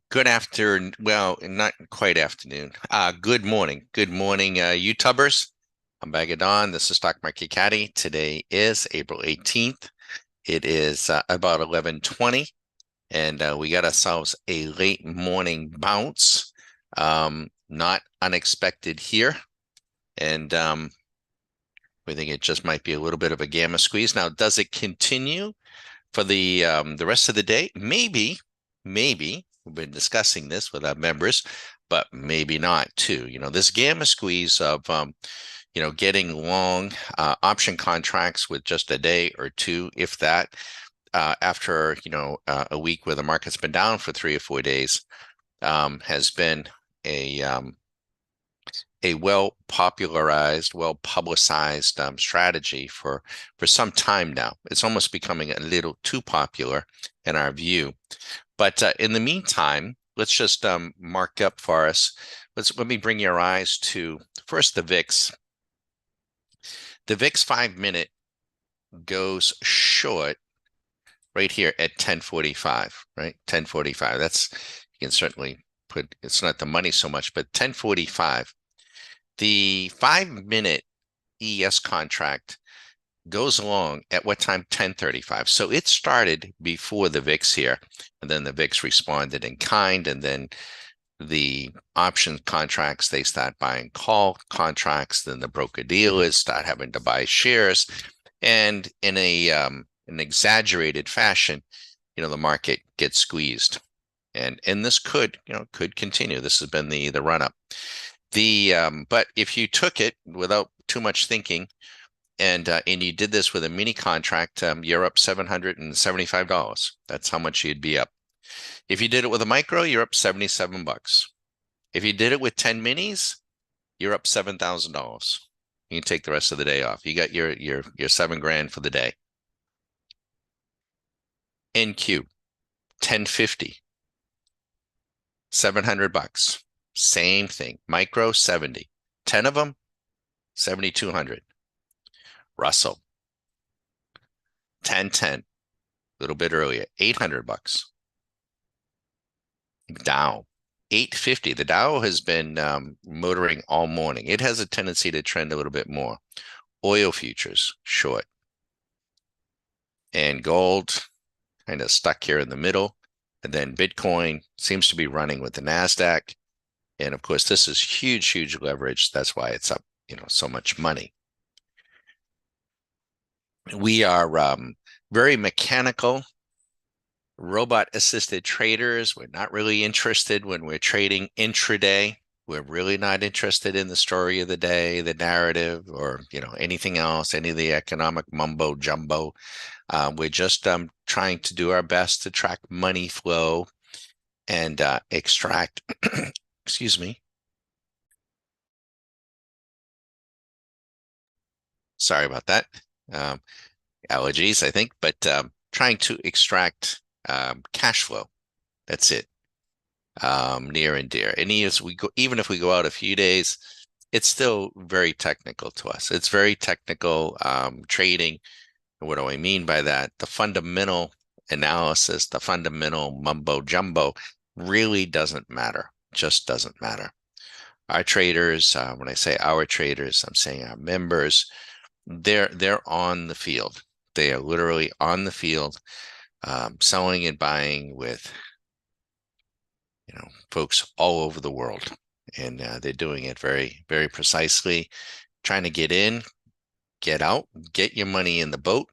Good afternoon. Well, not quite afternoon. Good morning. Good morning, YouTubers. I'm Bagadon. This is Stock Market Caddy. Today is April 18th. It is about 11:20, and we got ourselves a late morning bounce. Not unexpected here, and we think it just might be a little bit of a gamma squeeze. Now, does it continue for the rest of the day? Maybe. We've been discussing this with our members, but maybe not too. This gamma squeeze of getting long option contracts with just a day or two, if that, after a week where the market's been down for 3 or 4 days, has been a um, a well popularized, well publicized strategy for some time now. It's almost becoming a little too popular in our view. But in the meantime, let's just mark up for us. Let me bring your eyes to first the VIX. The VIX 5-minute goes short right here at 1045, right? 1045. You can certainly put, it's not the money so much, but 1045. The 5-minute ES contract goes along at what time? 1035. So it started before the VIX here, and then the VIX responded in kind, and then the option contracts, they start buying call contracts, then the broker dealers start having to buy shares, and in an exaggerated fashion, the market gets squeezed. And this could continue. This has been the run up. But if you took it without too much thinking, and you did this with a mini contract, you're up $775. That's how much you'd be up. If you did it with a micro, you're up $77. If you did it with 10 minis, you're up $7,000. You can take the rest of the day off. You got your $7,000 for the day. NQ 1050, $700. Same thing. Micro 70. 10 of them, 7,200. Russell 1010, a little bit earlier, $800. Dow 850. The Dow has been motoring all morning. It has a tendency to trend a little bit more. Oil futures short, and gold kind of stuck here in the middle. And then Bitcoin seems to be running with the Nasdaq. And of course, this is huge leverage. That's why it's up, so much money. We are very mechanical, robot-assisted traders. We're not really interested when we're trading intraday. We're really not interested in the story of the day, the narrative, or anything else, any of the economic mumbo jumbo. We're just trying to do our best to track money flow and extract, excuse me. Sorry about that. Allergies, I think, but trying to extract cash flow. That's it. Near and dear. And even if we go out a few days, it's still very technical to us. It's very technical trading. And what do I mean by that? The fundamental analysis, the fundamental mumbo jumbo really doesn't matter. Just doesn't matter. Our traders, when I say our traders, I'm saying our members, they're on the field. They are literally on the field, selling and buying with folks all over the world, and they're doing it very, very precisely, trying to get in, get out, get your money in the boat,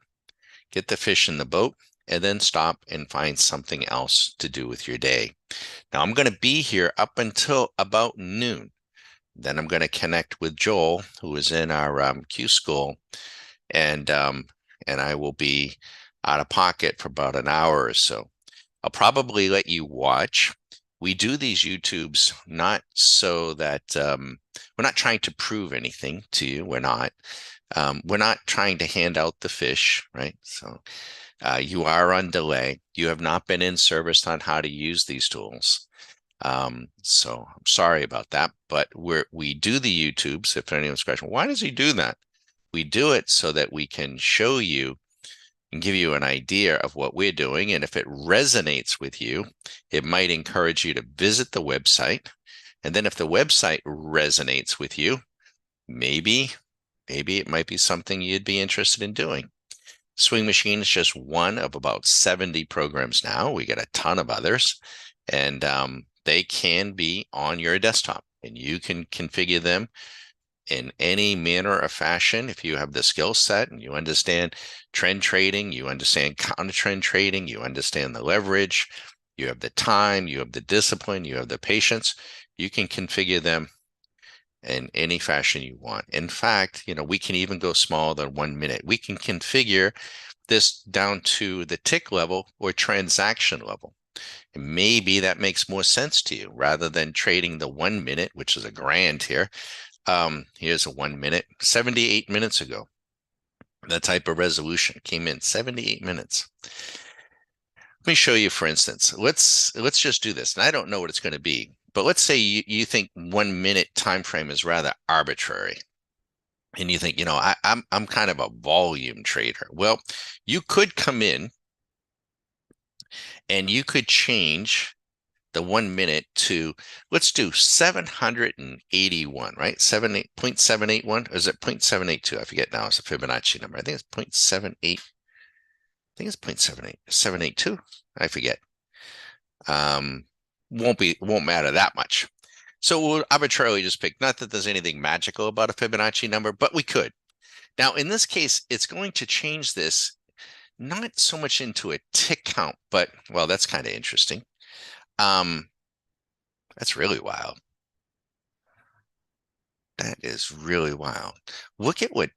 get the fish in the boat, and then stop and find something else to do with your day. Now, I'm going to be here up until about noon. Then I'm going to connect with Joel, who is in our Q school, and I will be out of pocket for about an hour or so. I'll probably let you watch. We do these YouTubes not so that we're not trying to prove anything to you. We're not. We're not trying to hand out the fish, right? So you are on delay. You have not been in service on how to use these tools. So I'm sorry about that, but we do the YouTubes. If anyone's question, why does he do that? We do it so that we can show you and give you an idea of what we're doing. And if it resonates with you, it might encourage you to visit the website. And then if the website resonates with you, maybe it might be something you'd be interested in doing. Swing Machine is just one of about 70 programs now. We get a ton of others, and they can be on your desktop, and you can configure them in any manner or fashion. If you have the skill set and you understand trend trading, you understand counter trend trading, you understand the leverage, you have the time, you have the discipline, you have the patience, you can configure them in any fashion you want. In fact, we can even go smaller than 1 minute. We can configure this down to the tick level or transaction level. And maybe that makes more sense to you rather than trading the 1 minute, which is a grand here. Here's a 1 minute, 78 minutes ago. That type of resolution came in 78 minutes. Let me show you, for instance. Let's just do this. And I don't know what it's going to be, but let's say you think 1 minute time frame is rather arbitrary. And you think, I'm kind of a volume trader. Well, you could come in and you could change the 1 minute to, let's do 781, right? 0.781, or is it 0.782? I forget now. It's a Fibonacci number. I think it's 0.78. I think it's 782. I forget. Won't matter that much. So we'll arbitrarily just pick, not that there's anything magical about a Fibonacci number, but we could. Now, in this case, it's going to change this not so much into a tick count, but, well, that's kind of interesting. That's really wild. That is really wild. Look at what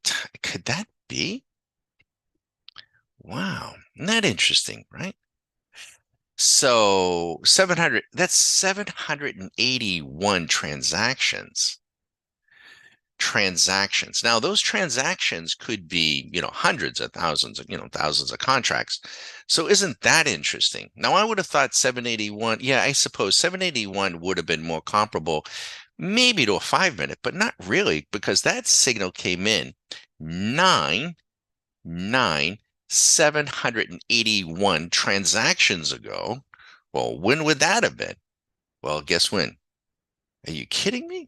could that be? Wow, isn't that interesting, right? So 700, that's 781 transactions. Now, those transactions could be, hundreds of thousands, thousands of contracts. So isn't that interesting? Now, I would have thought 781, yeah, I suppose 781 would have been more comparable maybe to a 5 minute, but not really, because that signal came in 781 transactions ago. Well, when would that have been? Well, guess when? Are you kidding me?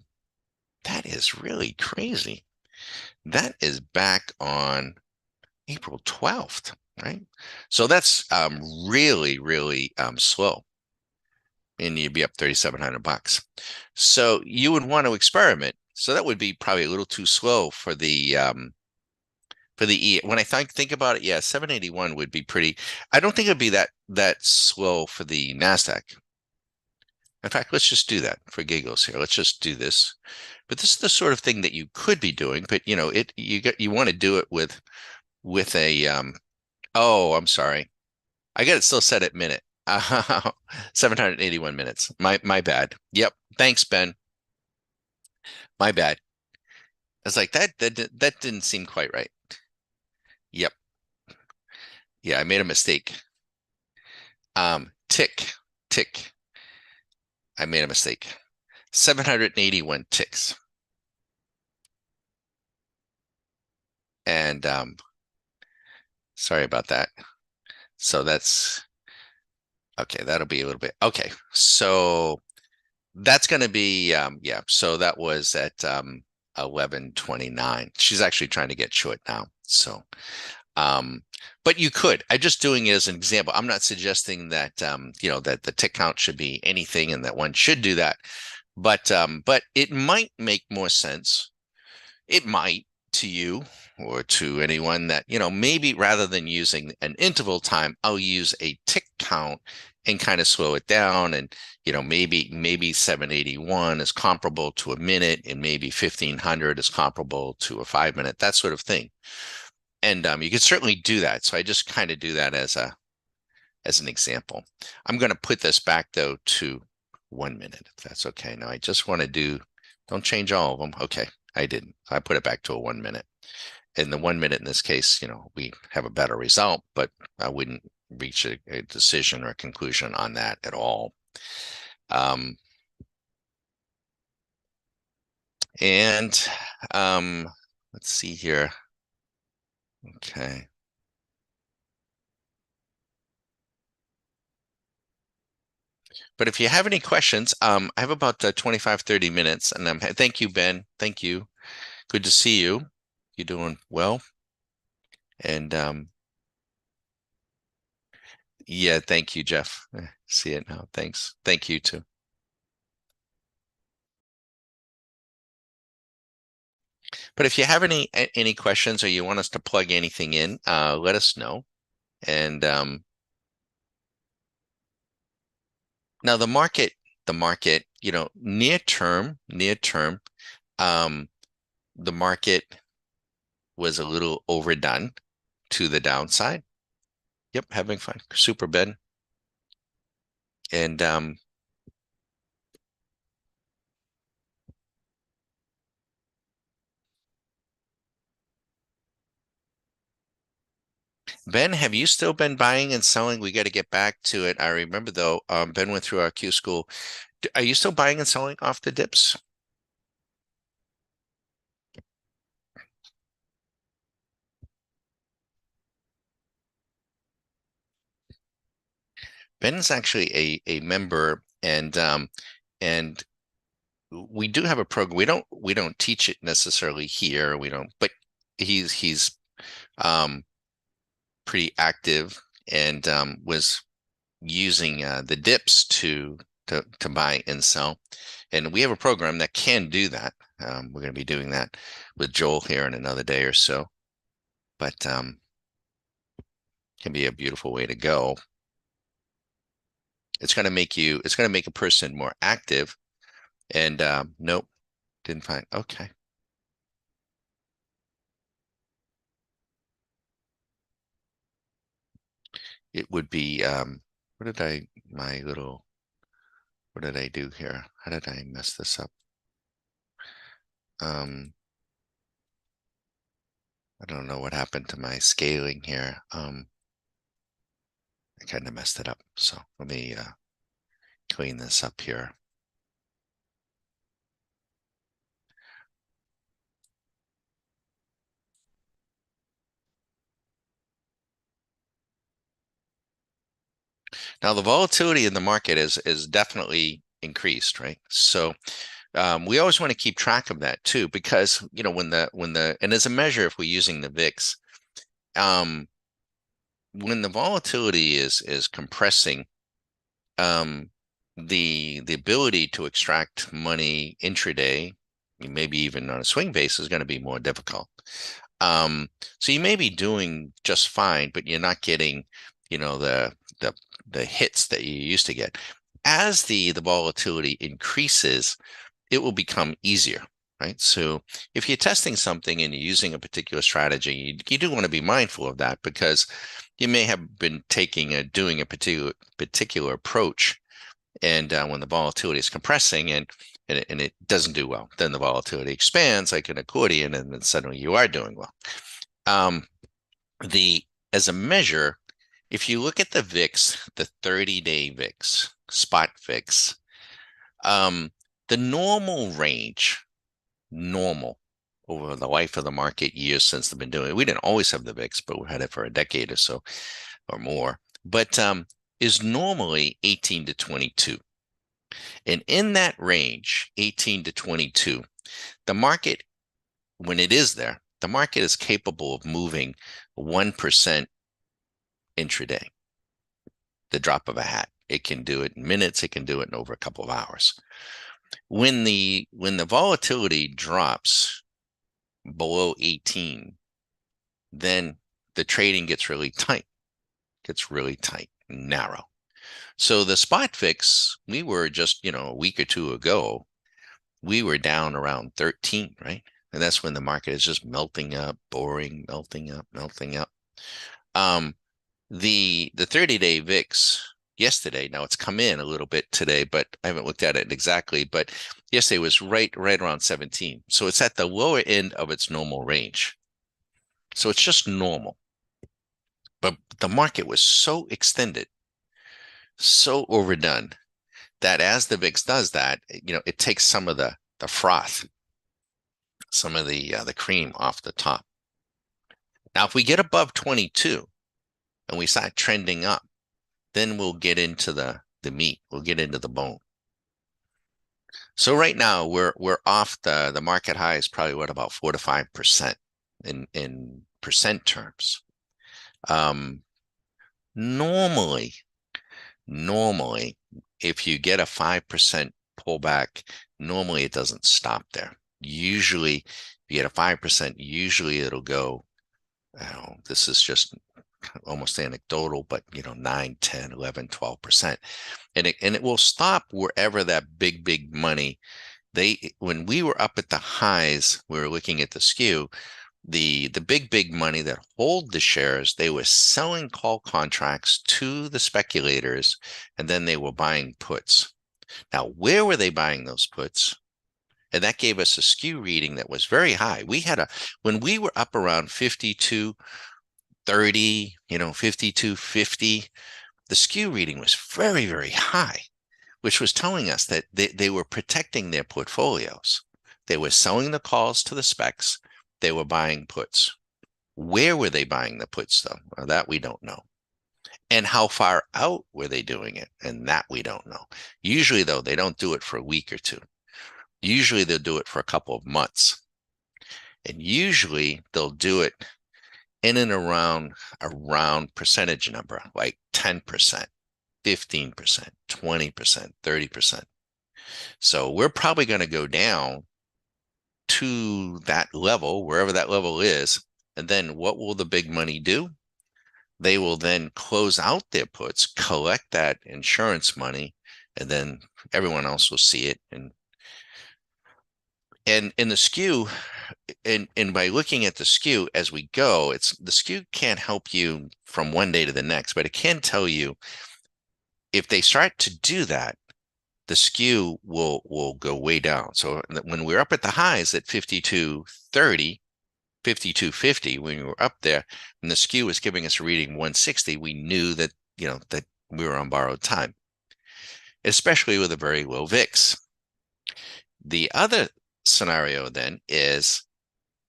That is really crazy. That is back on April 12th, right? So that's really, really slow. And you'd be up $3,700. So you would want to experiment. So that would be probably a little too slow for the when I think about it, yeah, 781 would be pretty. I don't think it'd be that slow for the NASDAQ. In fact, let's just do that for giggles here. Let's just do this. But this is the sort of thing that you could be doing, but you want to do it with a oh, I'm sorry. I got it still set at minute. 781 minutes. My bad. Yep. Thanks, Ben. My bad. I was like, that didn't seem quite right. Yep. Yeah, I made a mistake. Tick. I made a mistake. 781 ticks. And sorry about that. So that's okay, that'll be a little bit okay. So that's going to be yeah, so that was at 11:29. She's actually trying to get short now. So but you could. I'm just doing it as an example. I'm not suggesting that that the tick count should be anything and that one should do that. But it might make more sense. It might to you or to anyone that, maybe rather than using an interval time, I'll use a tick count and kind of slow it down. And, maybe 781 is comparable to a minute and maybe 1500 is comparable to a 5 minute, that sort of thing. And you could certainly do that. So I just kind of do that as an example. I'm going to put this back though to 1 minute, if that's okay. Now I just want to don't change all of them. Okay, I didn't. I put it back to a 1 minute. In the 1 minute in this case, we have a better result, but I wouldn't reach a decision or a conclusion on that at all. And let's see here. Okay. But if you have any questions, I have about 25, 30 minutes, and thank you, Ben. Thank you. Good to see you. You doing well? And yeah, thank you, Jeff. See it now. Thanks. Thank you too. But if you have any questions or you want us to plug anything in, let us know. And now the market, near term, um, the market was a little overdone to the downside. Yep, having fun. Super, Ben. And Ben, have you still been buying and selling? We got to get back to it. I remember though, Ben went through our Q school. Are you still buying and selling off the dips? Ben's actually a member, and we do have a program. We don't teach it necessarily here. We don't, but he's um pretty active and was using the dips to buy and sell. And we have a program that can do that. We're going to be doing that with Joel here in another day or so. But can be a beautiful way to go. It's going to make a person more active. And nope, didn't find. Okay. It would be what did I my little what did I do here? How did I mess this up? Um, I don't know what happened to my scaling here. I kind of messed it up. So let me clean this up here. Now the volatility in the market is definitely increased, right? So we always want to keep track of that too, because when the and as a measure, if we're using the VIX, um, when the volatility is compressing, um, the ability to extract money intraday, maybe even on a swing basis, is going to be more difficult. Um, so you may be doing just fine, but you're not getting, the the hits that you used to get. As the volatility increases, it will become easier, right? So if you're testing something and you're using a particular strategy, you do want to be mindful of that because you may have been doing a particular approach, and when the volatility is compressing and it doesn't do well, then the volatility expands like an accordion, and then suddenly you are doing well. Um, the As a measure, if you look at the VIX, the 30-day VIX, spot VIX, um, the normal over the life of the market years since they've been doing it. We didn't always have the VIX, but we had it for a decade or so or more. But is normally 18 to 22. And in that range, 18 to 22, the market, when it is there, the market is capable of moving 1% intraday, the drop of a hat. It can do it in minutes, it can do it in over a couple of hours. When the volatility drops below 18, then the trading gets really tight, narrow. So the spot VIX, we were just, a week or two ago, we were down around 13, right? And that's when the market is just melting up, boring, melting up, melting up. Um, the 30-day VIX yesterday, now it's come in a little bit today, but I haven't looked at it exactly, but yesterday was right around 17. So it's at the lower end of its normal range. So it's just normal. But the market was so extended, so overdone that as the VIX does that, it takes some of the froth, some of the cream off the top. Now, if we get above 22 and we start trending up, then we'll get into the meat. We'll get into the bone. So right now we're off the market high is probably what, about 4 to 5% in percent terms. Um, normally, normally, if you get a 5% pullback, normally it doesn't stop there. Usually, if you get a 5%, usually it'll go, this is just almost anecdotal, but 9, 10, 11, 12%. And it will stop wherever that big money, when we were up at the highs, we were looking at the skew, the big money that hold the shares, they were selling call contracts to the speculators, and then they were buying puts. Now, where were they buying those puts? And that gave us a skew reading that was very high. When we were up around 52.30, 52.50, the skew reading was very, very high, which was telling us that they were protecting their portfolios. They were selling the calls to the specs. They were buying puts. Where were they buying the puts, though? Well, that we don't know. And how far out were they doing it? And that we don't know. Usually, though, they don't do it for a week or two. Usually, they'll do it for a couple of months. And usually, they'll do it in and around percentage number, like 10%, 15%, 20%, 30%. So we're probably going to go down to that level, wherever that level is. And then what will the big money do? They will then close out their puts, collect that insurance money, and then everyone else will see it. And in the skew, and by looking at the skew as we go, the skew can't help you from one day to the next, but it can tell you if they start to do that, the skew will go way down. So when we're up at the highs at 52.30, 52.50, when we were up there, and the skew was giving us a reading 160, we knew that that we were on borrowed time, especially with a very low VIX. The other scenario then is,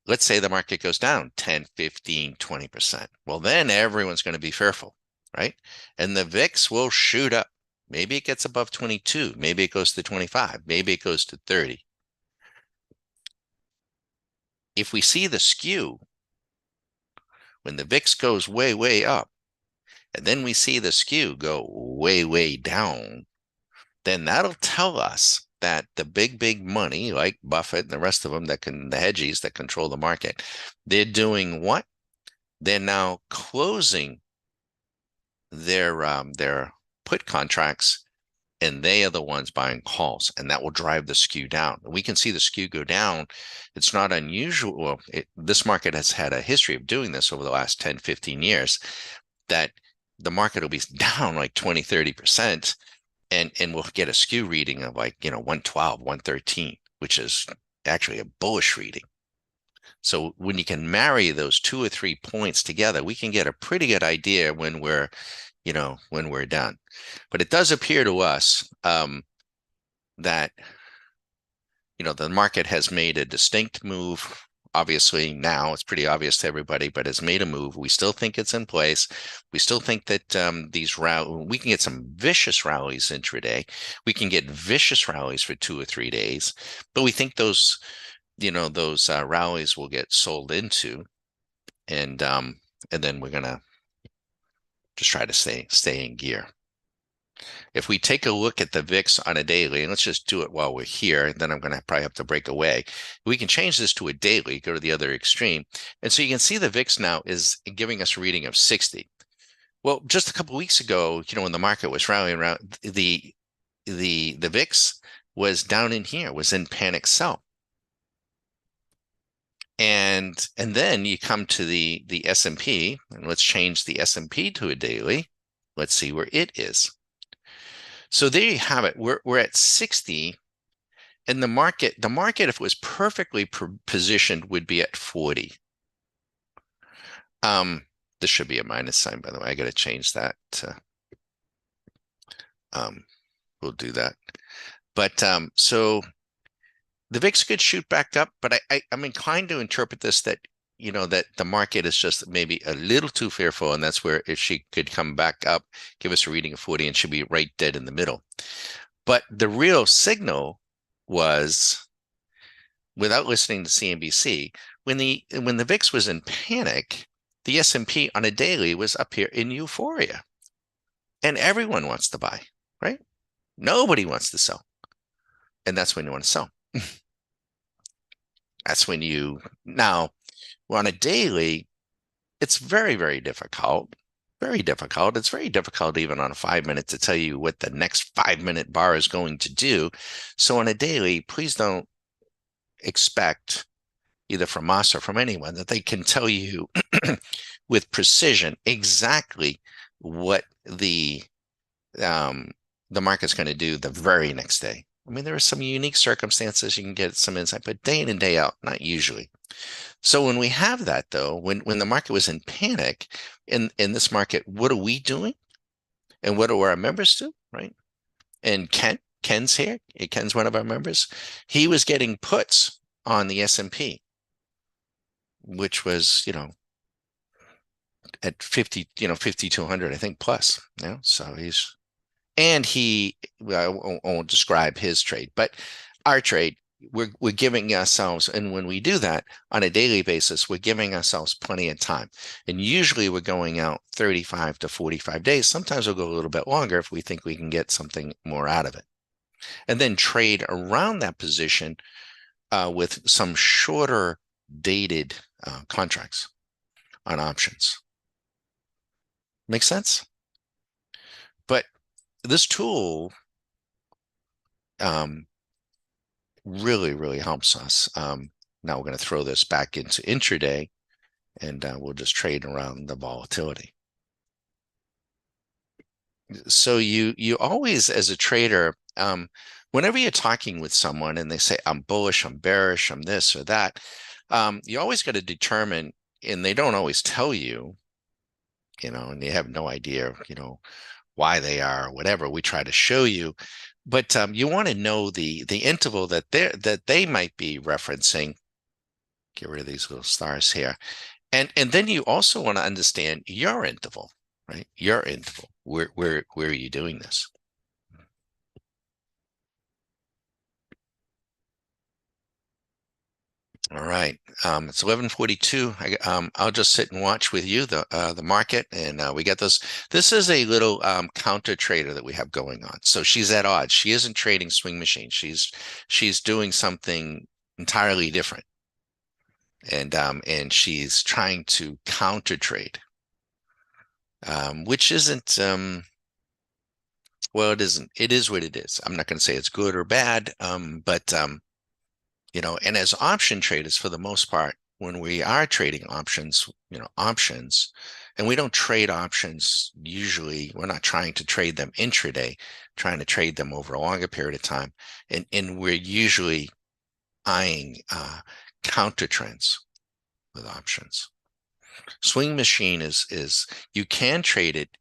let's say the market goes down 10, 15, 20%. Well, then everyone's going to be fearful, right? And the VIX will shoot up. Maybe it gets above 22. Maybe it goes to 25. Maybe it goes to 30. If we see the skew, when the VIX goes way, way up, and then we see the skew go way, way down, then that'll tell us that the big money, like Buffett and the rest of them the hedgies that control the market, they're doing what? They're now closing their put contracts, and they are the ones buying calls, and that will drive the skew down. We can see the skew go down. It's not unusual. Well, this market has had a history of doing this over the last 10, 15 years, that the market will be down like 20, 30%, and we'll get a skew reading of like 112, 113, which is actually a bullish reading. So when you can marry those 2 or 3 points together, we can get a pretty good idea when we're done. But it does appear to us that the market has made a distinct move. Obviously, now it's pretty obvious to everybody, but has made a move. We still think it's in place. We still think that we can get some vicious rallies intraday. We can get vicious rallies for 2 or 3 days, but we think those rallies will get sold into, and then we're gonna just try to stay in gear. If we take a look at the VIX on a daily, and let's just do it while we're here, then I'm going to probably have to break away. We can change this to a daily, go to the other extreme. And so you can see the VIX now is giving us a reading of 60. Well, just a couple of weeks ago, when the market was rallying around, the VIX was down in here, was in panic sell. And then you come to the S&P, and let's change the S&P to a daily. Let's see where it is. So there you have it. We're at 60, and the market, if it was perfectly positioned, would be at 40. This should be a minus sign, by the way. I got to change that. We'll do that. But so the VIX could shoot back up, but I'm inclined to interpret this that that the market is just maybe a little too fearful, and that's where if she could come back up, give us a reading of 40, and she'd be right dead in the middle. But the real signal was, without listening to CNBC, when the VIX was in panic, the S&P on a daily was up here in euphoria, and everyone wants to buy, right? Nobody wants to sell, and that's when you want to sell. That's when now on a daily, it's very, very difficult. Very difficult. It's very difficult even on a 5 minute to tell you what the next 5 minute bar is going to do. So on a daily, please don't expect, either from us or from anyone, that they can tell you with precision exactly what the market's going to do the very next day. I mean, there are some unique circumstances you can get some insight, but day in and day out, not usually. So when we have that, though, when the market was in panic, in this market, what are we doing? And what do our members do, right? And Ken's here. Ken's one of our members. He was getting puts on the S&P, which was, at 50, 5,200, I think, plus. So I won't describe his trade, but our trade, we're giving ourselves, and when we do that on a daily basis, we're giving ourselves plenty of time. And usually we're going out 35 to 45 days. Sometimes we'll go a little bit longer if we think we can get something more out of it. And then trade around that position with some shorter dated contracts on options. Make sense? But this tool really, really helps us. Now we're going to throw this back into intraday, and we'll just trade around the volatility. So you always, as a trader, whenever you're talking with someone and they say, I'm bullish, I'm bearish, I'm this or that, you always got to determine, and they don't always tell you, and you have no idea, why they are or whatever. We try to show you, but you want to know the interval that they might be referencing. Get rid of these little stars here. And then you also want to understand your interval, right? Your interval. Where are you doing this? All right. It's 11:42. I'll just sit and watch with you the market, and we get this. This is a little counter trader that we have going on. So she's at odds. She isn't trading swing machine. She's doing something entirely different, and she's trying to counter trade, which isn't. Well, it isn't. It is what it is. I'm not going to say it's good or bad, but and as option traders, for the most part, when we are trading options, and we don't trade options, usually we're not trying to trade them intraday, trying to trade them over a longer period of time. And we're usually eyeing counter trends with options. Swing machine is you can trade it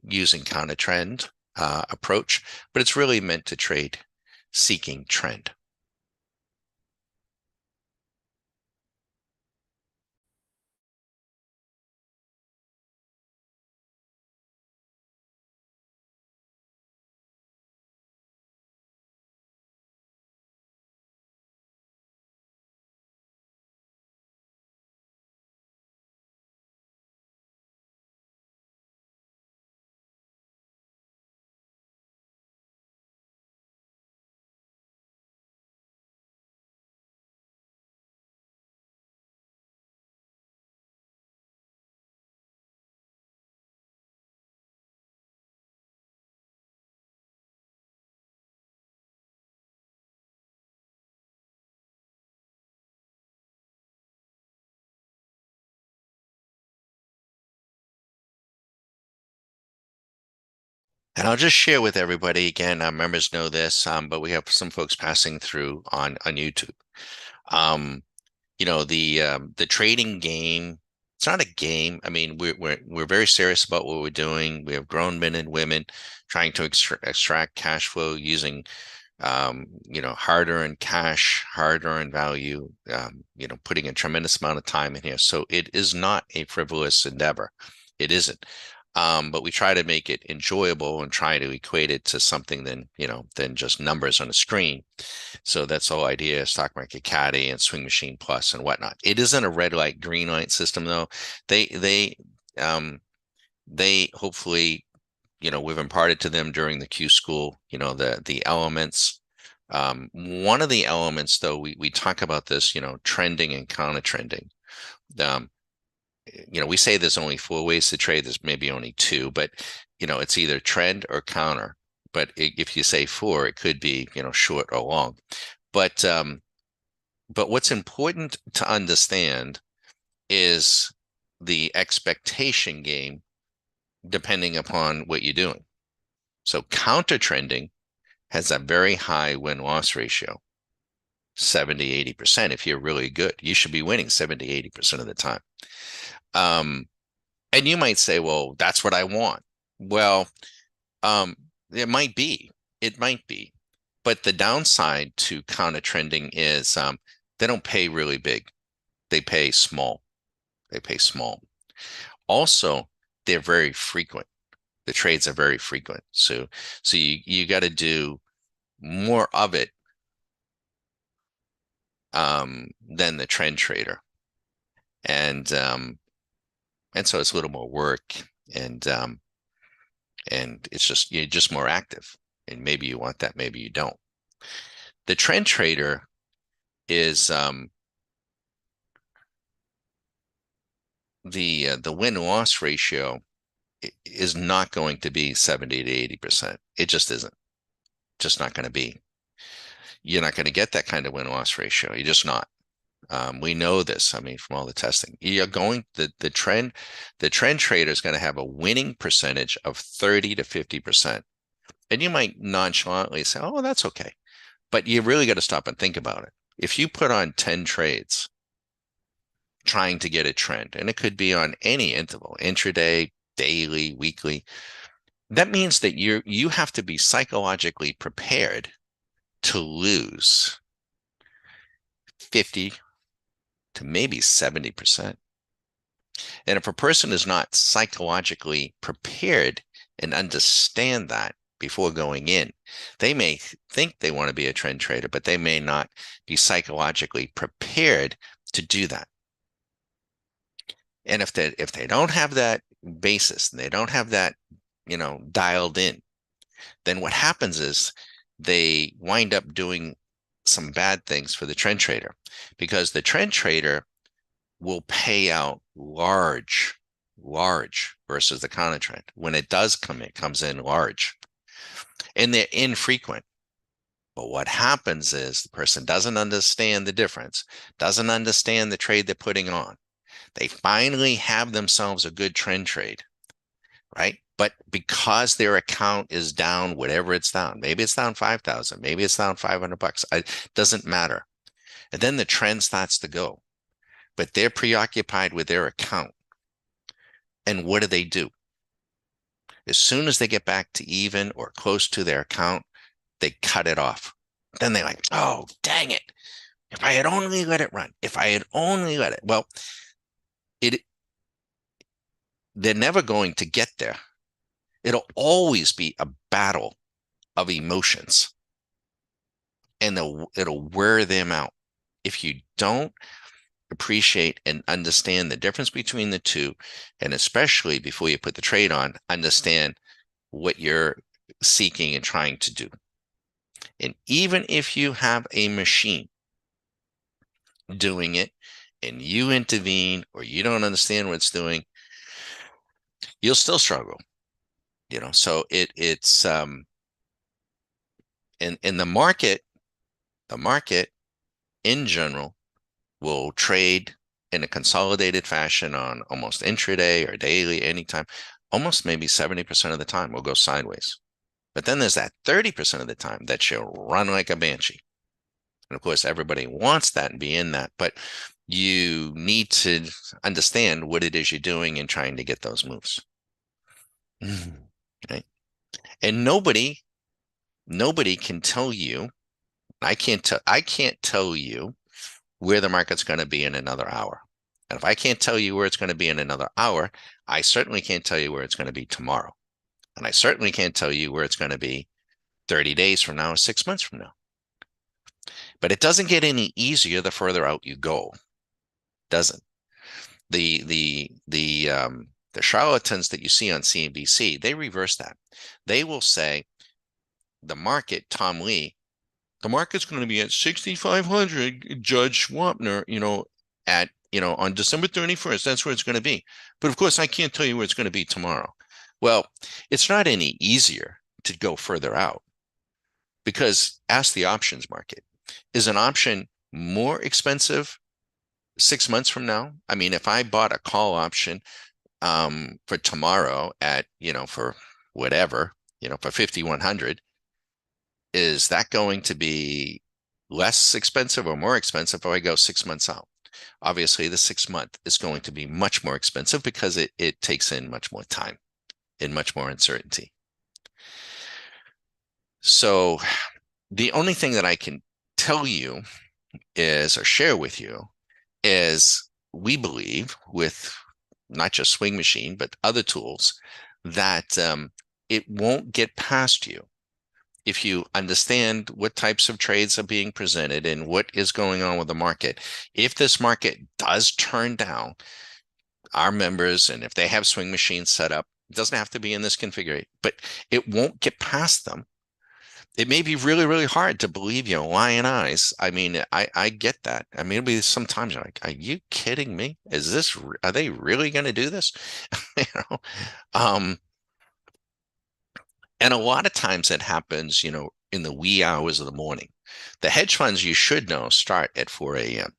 using counter trend approach, but it's really meant to trade seeking trend. And I'll just share with everybody again, our members know this, but we have some folks passing through on YouTube. The trading game, it's not a game. I mean, we're very serious about what we're doing. We have grown men and women trying to extract cash flow using hard-earned cash, hard-earned value, putting a tremendous amount of time in here. So it is not a frivolous endeavor. It isn't. But we try to make it enjoyable and try to equate it to something than just numbers on a screen. So that's the whole idea of Stock Market Caddy and Swing Machine Plus and whatnot. It isn't a red light, green light system though. Um, they hopefully, we've imparted to them during the Q school, the elements. One of the elements, though, we talk about this, trending and counter trending. Um, we say there's only four ways to trade. There's maybe only two, but it's either trend or counter. But if you say four, it could be short or long. But what's important to understand is the expectation game depending upon what you're doing. So counter trending has a very high win-loss ratio, 70, 80%. If you're really good, you should be winning 70, 80% of the time. And you might say, well, that's what I want. Well, it might be. It might be. But the downside to counter trending is they don't pay really big. They pay small. They pay small. Also, they're very frequent. The trades are very frequent. So you got to do more of it than the trend trader. And so it's a little more work and you're just more active. And maybe you want that, maybe you don't. The trend trader is the win-loss ratio is not going to be 70 to 80%. It just isn't. Just not going to be. You're not going to get that kind of win-loss ratio. You're just not. We know this. I mean, from all the testing, the trend trader is going to have a winning percentage of 30 to 50%. And you might nonchalantly say, oh, that's okay. But you really got to stop and think about it. If you put on 10 trades trying to get a trend, and it could be on any interval, intraday, daily, weekly, that means that you have to be psychologically prepared to lose 50 to maybe 70%. And if a person is not psychologically prepared and understand that before going in, they may think they want to be a trend trader, but they may not be psychologically prepared to do that. And if they don't have that basis and they don't have that, dialed in, then what happens is they wind up doing some bad things for the trend trader, because the trend trader will pay out large versus the counter trend. When it does come, it comes in large, and they're infrequent. But what happens is the person doesn't understand the difference, doesn't understand the trade they're putting on. They finally have themselves a good trend trade, right? But because their account is down, whatever it's down, maybe it's down 5,000, maybe it's down $500, it doesn't matter. And then the trend starts to go, but they're preoccupied with their account. And what do? As soon as they get back to even or close to their account, they cut it off. Then they're like, oh, dang it. If I had only let it run, if I had only let it, well, they're never going to get there. It'll always be a battle of emotions, and it'll wear them out. If you don't appreciate and understand the difference between the two, and especially before you put the trade on, understand what you're seeking and trying to do. And even if you have a machine doing it and you intervene or you don't understand what it's doing, you'll still struggle. So it's in the market in general will trade in a consolidated fashion on almost intraday or daily, anytime. Almost maybe 70% of the time will go sideways. But then there's that 30% of the time that she'll run like a banshee. And of course, everybody wants that and be in that, but you need to understand what it is you're doing in trying to get those moves. Right? And nobody Nobody can tell you. I can't tell you where the market's going to be in another hour. And if I can't tell you where it's going to be in another hour, I certainly can't tell you where it's going to be tomorrow. And I certainly can't tell you where it's going to be 30 days from now or 6 months from now. But it doesn't get any easier the further out you go, doesn't. The charlatans that you see on CNBC, they reverse that. They will say the market, Tom Lee, the market's going to be at 6,500, Judge Wapner, on December 31st. That's where it's going to be. But of course, I can't tell you where it's going to be tomorrow. Well, it's not any easier to go further out because ask the options market. Is an option more expensive 6 months from now? I mean, if I bought a call option for tomorrow at, for whatever, for 5,100, is that going to be less expensive or more expensive if I go 6 months out? Obviously, the 6 month is going to be much more expensive because it takes in much more time and much more uncertainty. So the only thing that I can tell you is, or share with you, is we believe with not just Swing Machine, but other tools that it won't get past you. If you understand what types of trades are being presented and what is going on with the market, if this market does turn down, our members, and if they have Swing Machines set up, it doesn't have to be in this configuration, but it won't get past them. It may be really, really hard to believe, lion eyes. I mean, I get that. I mean, it'll be sometimes you're like, are you kidding me? Are they really going to do this? you know, um, And a lot of times it happens, in the wee hours of the morning. The hedge funds, you should know, start at 4 a.m.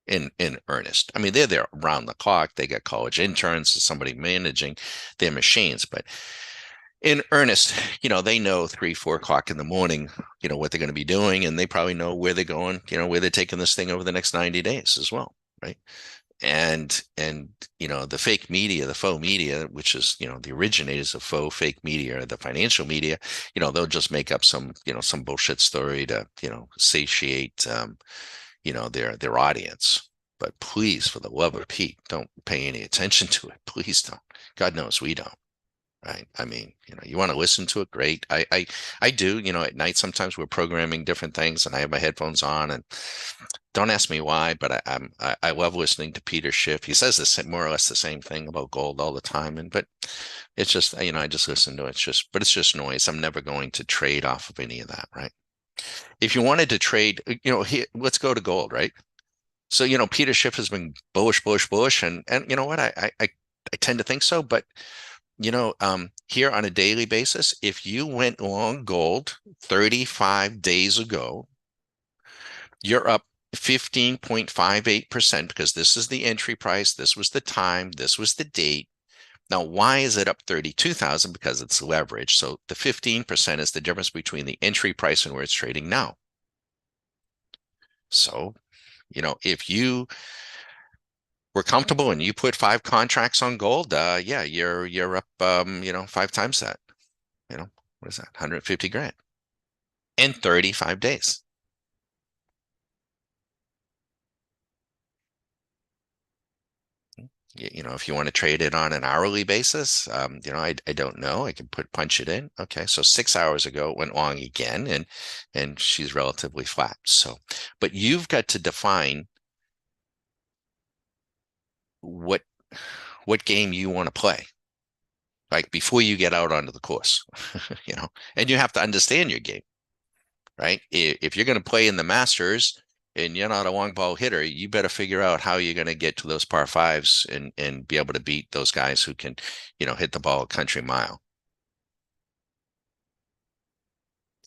in earnest. I mean, they're there around the clock. They got college interns, somebody managing their machines. But in earnest, they know 3, 4 o'clock in the morning, what they're going to be doing. And they probably know where they're going, where they're taking this thing over the next 90 days as well, right? And the fake media, the faux media, which is the originators of fake media, the financial media, they'll just make up some some bullshit story to satiate their audience. But please, for the love of Pete, don't pay any attention to it. Please don't. God knows we don't. Right. I mean, you want to listen to it, great. I do, at night sometimes we're programming different things and I have my headphones on, and don't ask me why, but I love listening to Peter Schiff. He says this more or less the same thing about gold all the time. But it's just, I just listen to it. But it's just noise. I'm never going to trade off of any of that. Right. If you wanted to trade, let's go to gold. Right. So, Peter Schiff has been bullish, bullish, bullish. And you know what? I tend to think so, but here on a daily basis, if you went long gold 35 days ago, you're up 15.58% because this is the entry price. This was the time. This was the date. Now, why is it up 32,000? Because it's leverage. So the 15% is the difference between the entry price and where it's trading now. So, if you were comfortable and you put 5 contracts on gold, yeah, you're up, 5 times that. What is that? 150 grand in 35 days. If you want to trade it on an hourly basis, I don't know. I can punch it in. Okay, so 6 hours ago it went long again, and she's relatively flat. So, but you've got to define what game you want to play, like before you get out onto the course, and you have to understand your game, right? If you're going to play in the Masters and you're not a long ball hitter, you better figure out how you're going to get to those par fives and be able to beat those guys who can, hit the ball a country mile.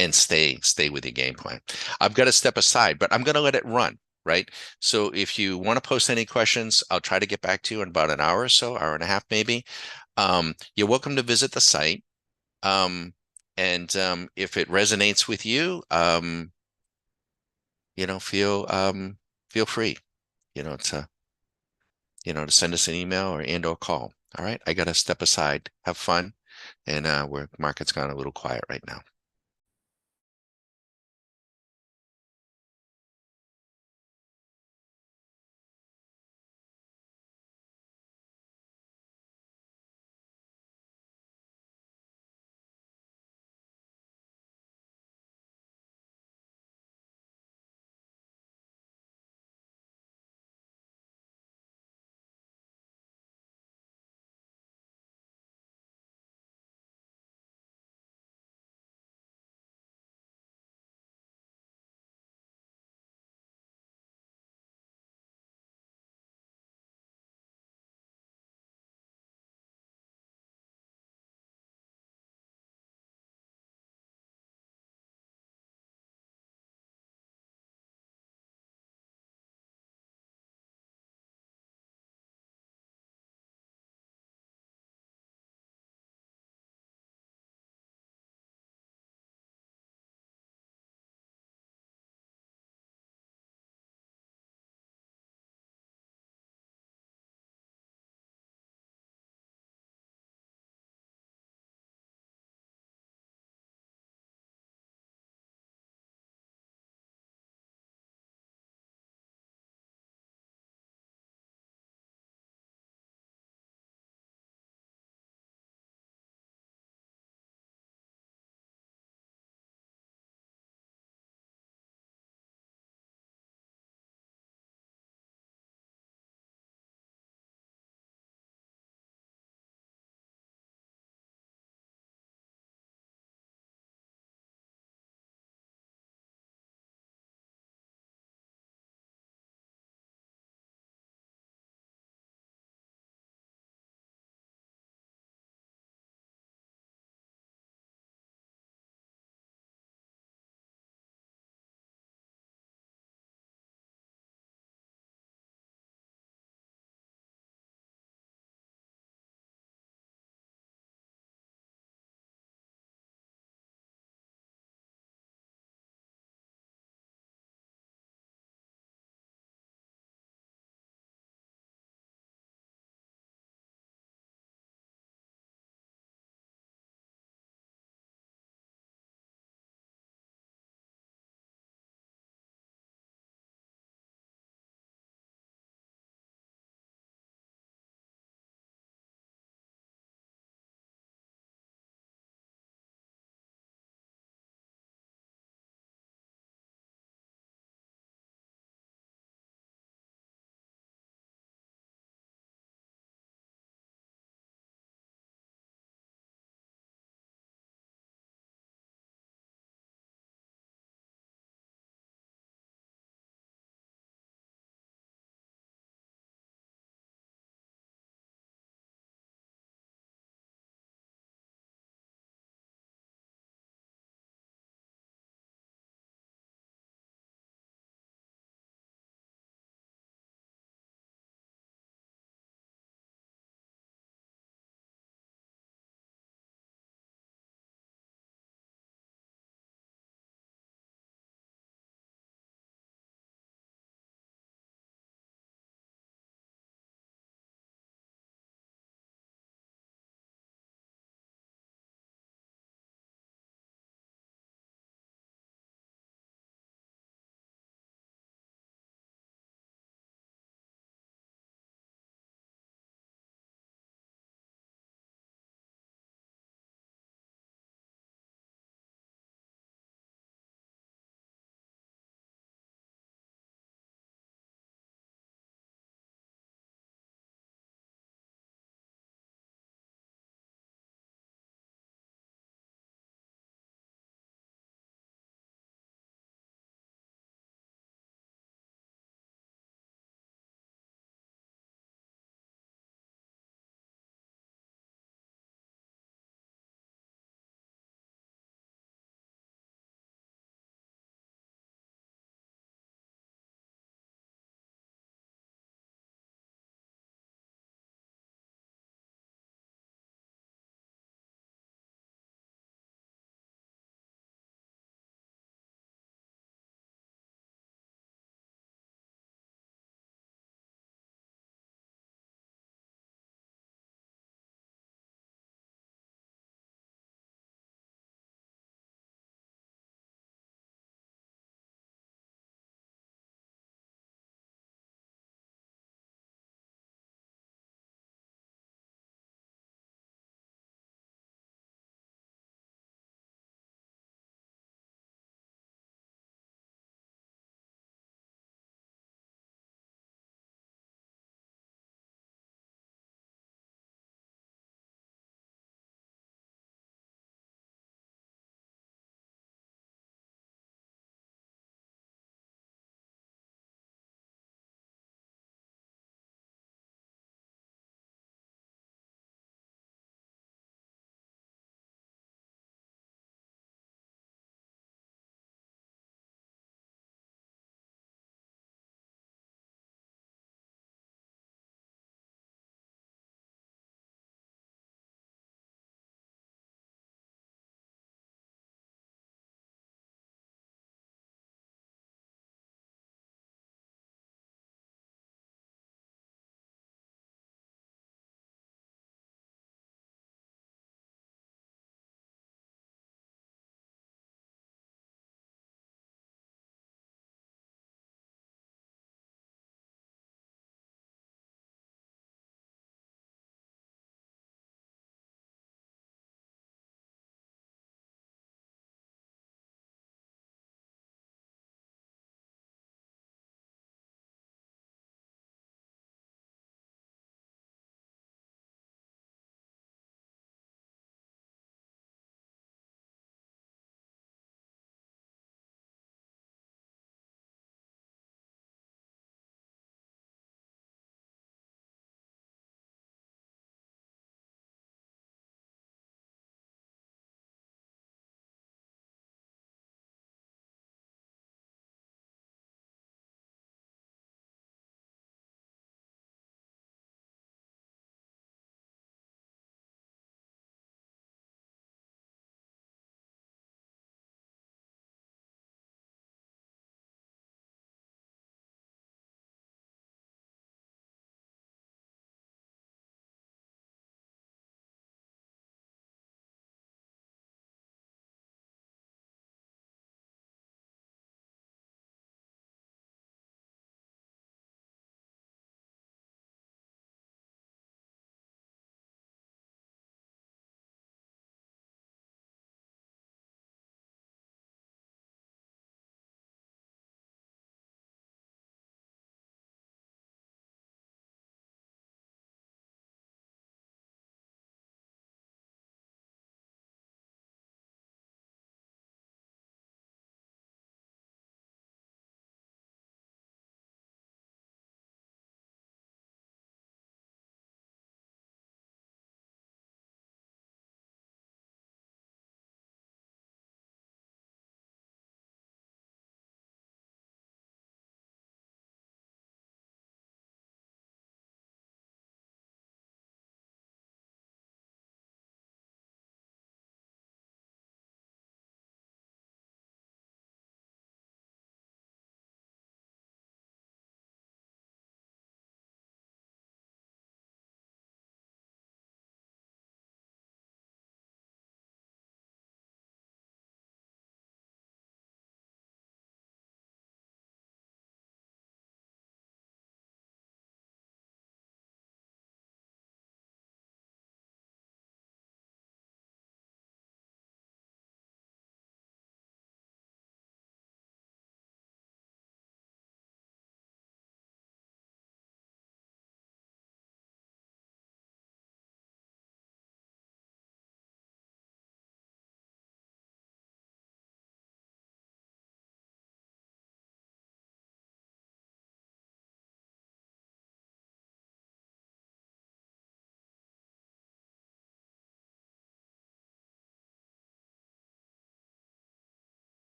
And stay with your game plan. I've got to step aside, but I'm going to let it run, right? So if you want to post any questions, I'll try to get back to you in about an hour or so, hour and a half maybe. You're welcome to visit the site. And if it resonates with you, feel free, to send us an email or call. All right, I got to step aside. Have fun, and where market's gone a little quiet right now.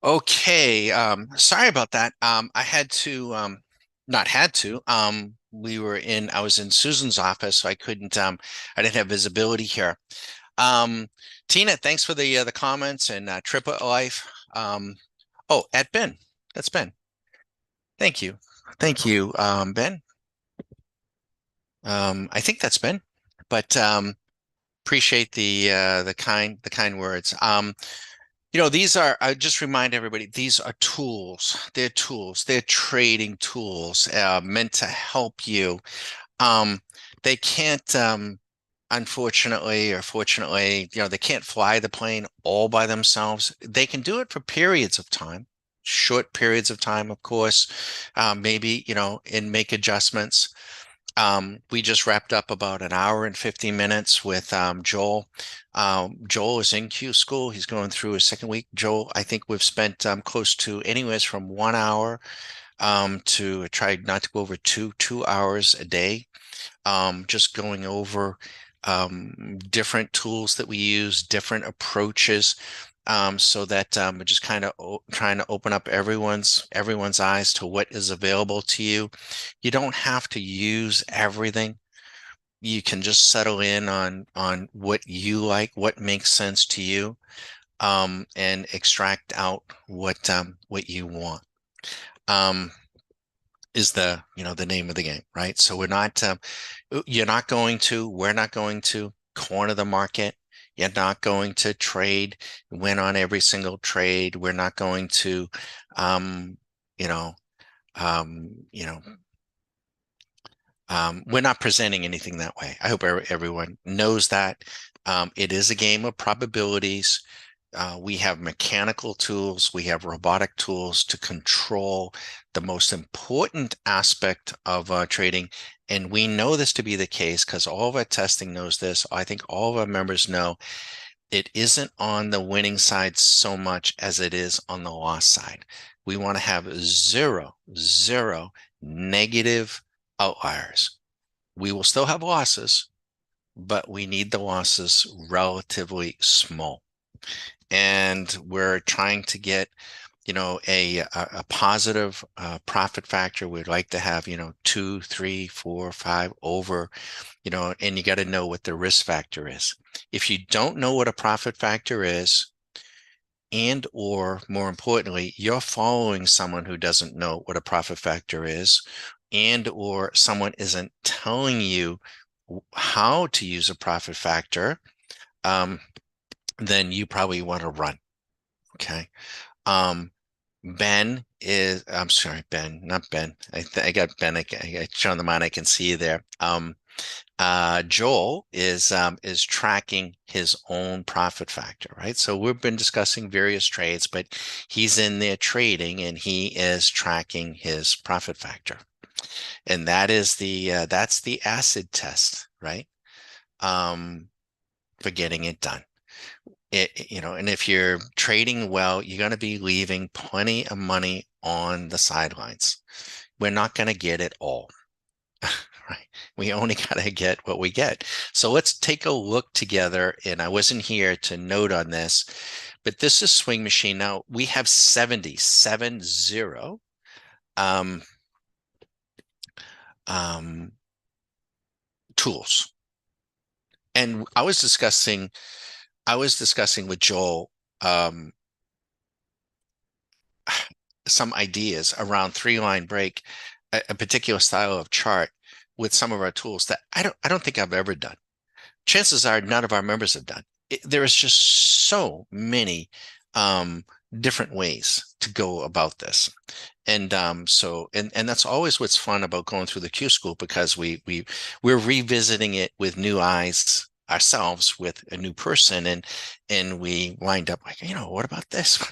Okay, sorry about that. I had to, not had to. I was in Susan's office, so I didn't have visibility here. Um, Tina, thanks for the comments and Triplet Life. Oh, at Ben, that's Ben. Thank you, Ben. I think that's Ben, but appreciate the kind words. I just remind everybody, these are tools. They're tools. They're trading tools meant to help you. Um, they can't, unfortunately or fortunately, they can't fly the plane all by themselves. They can do it for periods of time, short periods of time, of course, maybe, and make adjustments. We just wrapped up about an hour and 50 minutes with Joel. Joel is in Q school. He's going through his second week. Joel, I think we've spent close to anywhere from 1 hour to try not to go over 2 hours a day, just going over different tools that we use, different approaches, so that we're just kind of trying to open up everyone's eyes to what is available to you. You don't have to use everything. You can just settle in on what you like, what makes sense to you, and extract out what you want. Um, is the name of the game, right? So we're not going to corner the market. You're not going to win on every single trade. We're not going to, um, you know, um, you know, we're not presenting anything that way. I hope everyone knows that. It is a game of probabilities. We have mechanical tools, we have robotic tools to control the most important aspect of trading. And we know this to be the case because all of our testing knows this. I think all of our members know it isn't on the winning side so much as it is on the loss side. We want to have zero negative outliers. We will still have losses, but we need the losses relatively small. And we're trying to get, a positive profit factor. We'd like to have, 2, 3, 4, 5 over, and you got to know what the risk factor is. If you don't know what a profit factor is, and or more importantly, you're following someone who doesn't know what a profit factor is, and or someone isn't telling you how to use a profit factor, then you probably want to run. Okay. Um, I'm sorry, Ben, not Ben. I got Ben. I got Sean the mind. I can see you there. Joel is tracking his own profit factor, right? So we've been discussing various trades, but he's in there trading and he is tracking his profit factor. And that's the acid test, right? For getting it done. And if you're trading well, you're going to be leaving plenty of money on the sidelines. We're not going to get it all. Right. We only got to get what we get. So let's take a look together. And I wasn't here to note on this, but this is Swing Machine. Now we have 70 tools. And I was discussing with Joel some ideas around three-line break, a particular style of chart with some of our tools that I don't think I've ever done. Chances are none of our members have done. There is just so many different ways to go about this. And that's always what's fun about going through the Q school, because we're revisiting it with new eyes ourselves with a new person, and we wind up like, what about this?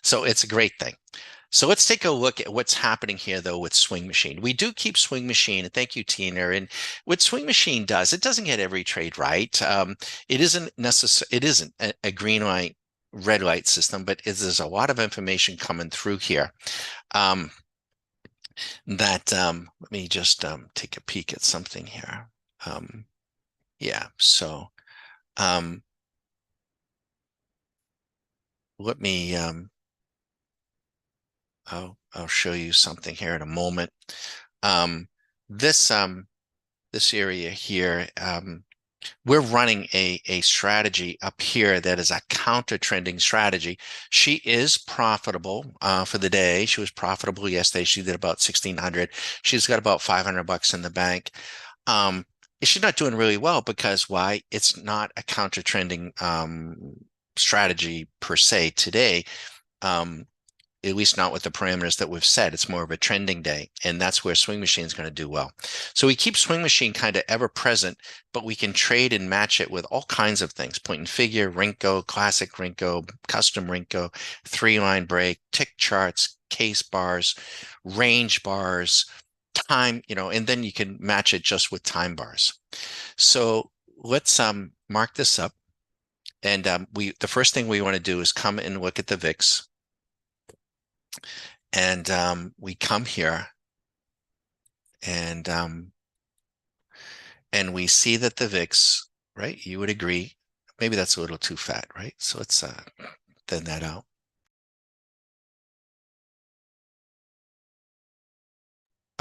So it's a great thing. So let's take a look at what's happening here, though, with Swing Machine. We do keep Swing Machine, and thank you, Tina. And what Swing Machine does, it doesn't get every trade right. It isn't a green light, red light system, but there's a lot of information coming through here. Let me just take a peek at something here. Yeah, so let me I'll show you something here in a moment. Um, this this area here, we're running a strategy up here that is a counter trending strategy. She is profitable for the day. She was profitable yesterday. She did about 1,600. She's got about 500 bucks in the bank. Um, she's not doing really well because why? It's not a counter trending strategy per se today. Um, at least not with the parameters that we've set. It's more of a trending day, and that's where Swing Machine is going to do well. So we keep Swing Machine kind of ever present, but we can trade and match it with all kinds of things: point and figure, Renko, classic Renko, custom Renko, three-line break, tick charts, case bars, range bars, time, and then you can match it just with time bars. So let's mark this up. And the first thing we want to do is come and look at the VIX. And we come here and we see that the VIX, right? You would agree. Maybe that's a little too fat, right? So let's thin that out.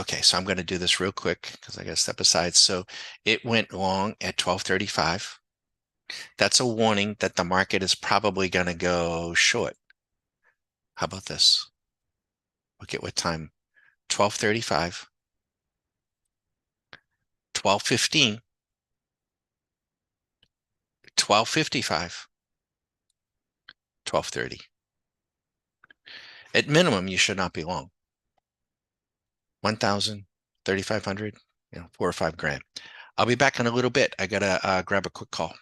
Okay, so I'm going to do this real quick because I got to step aside. So it went long at 12:35. That's a warning that the market is probably going to go short. How about this? Look at what time. 12:35, 12:15, 12:55, 12:30. At minimum, you should not be long. 1,000, 3,500, 4 or 5 grand. I'll be back in a little bit. I gotta grab a quick call.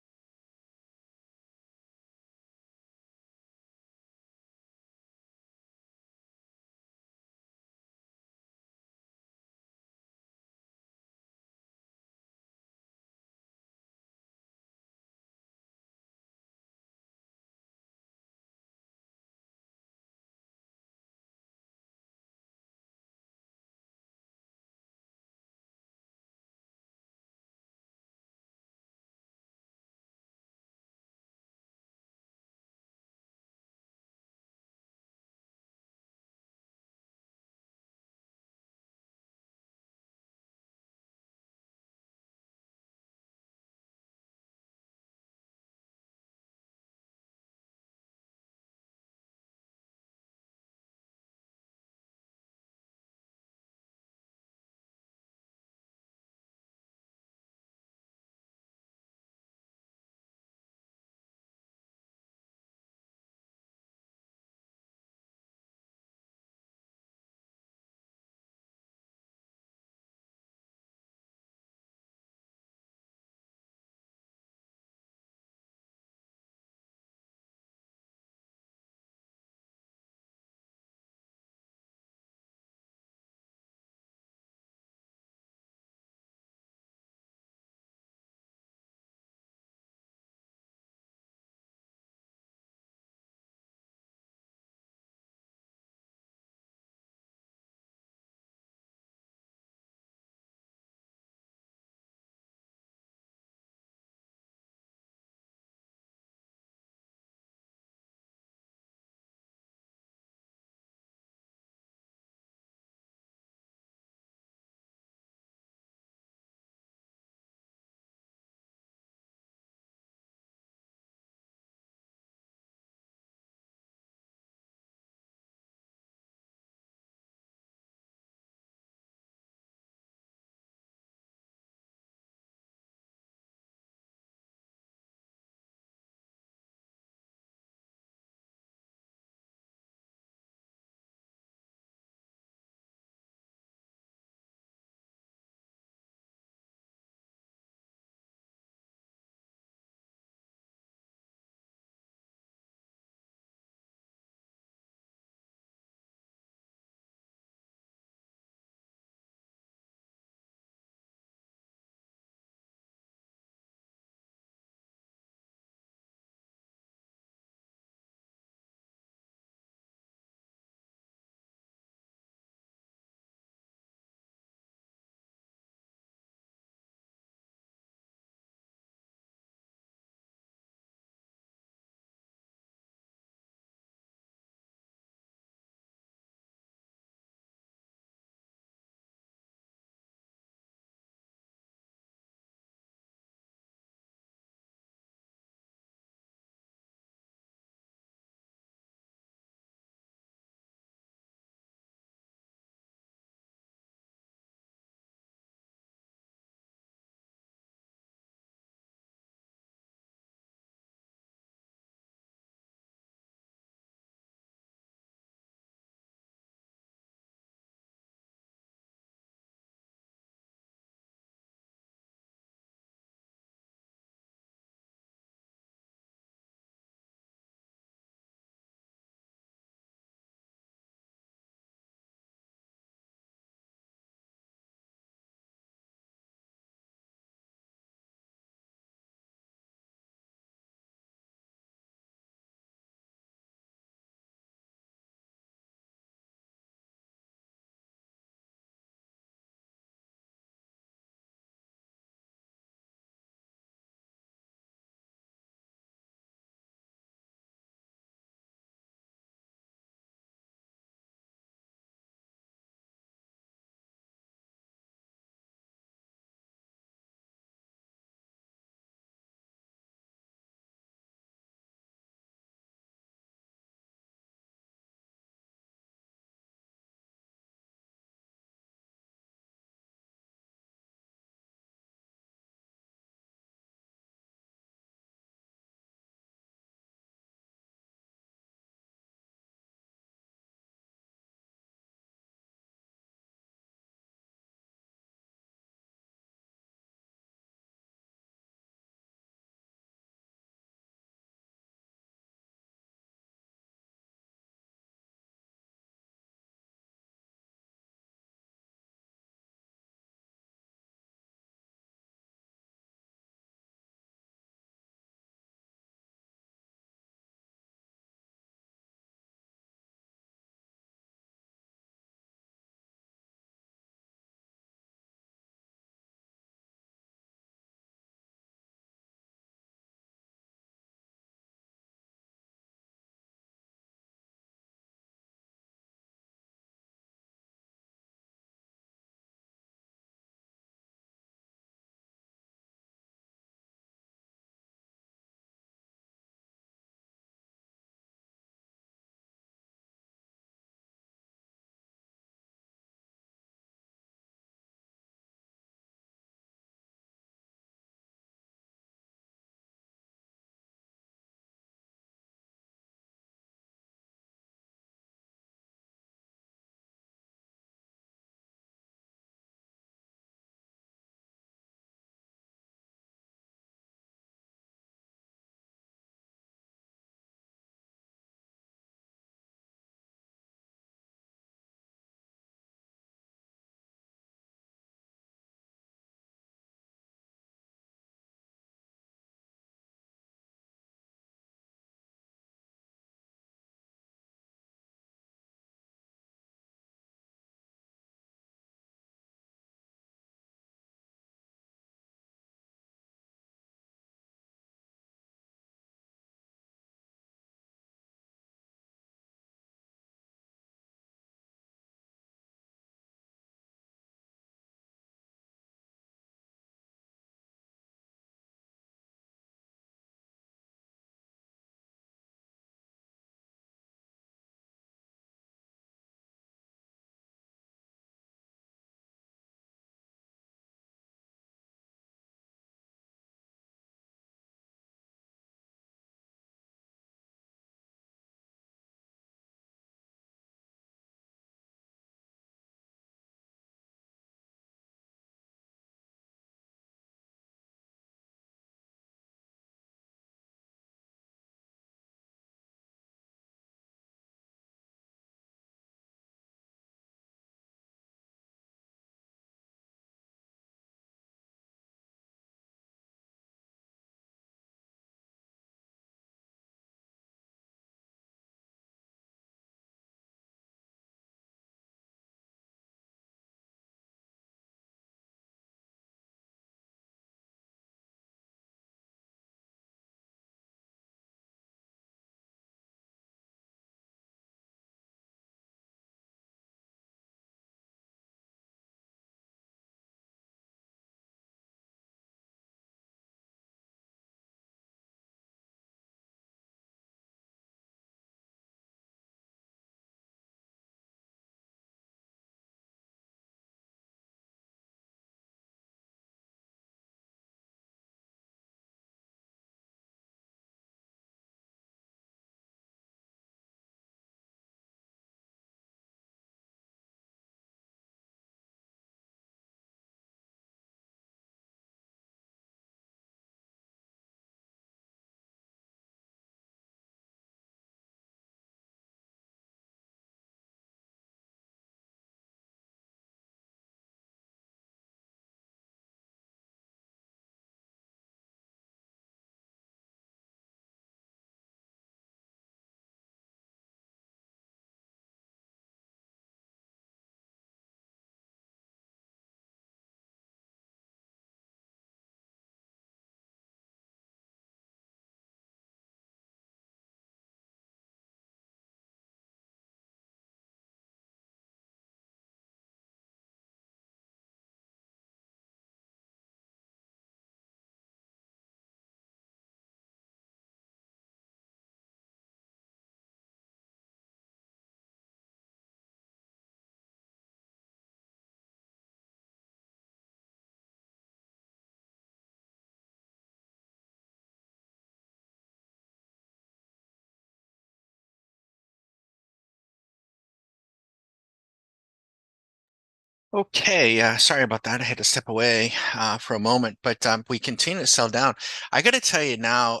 Okay, sorry about that. I had to step away for a moment, but we continue to sell down. I got to tell you now,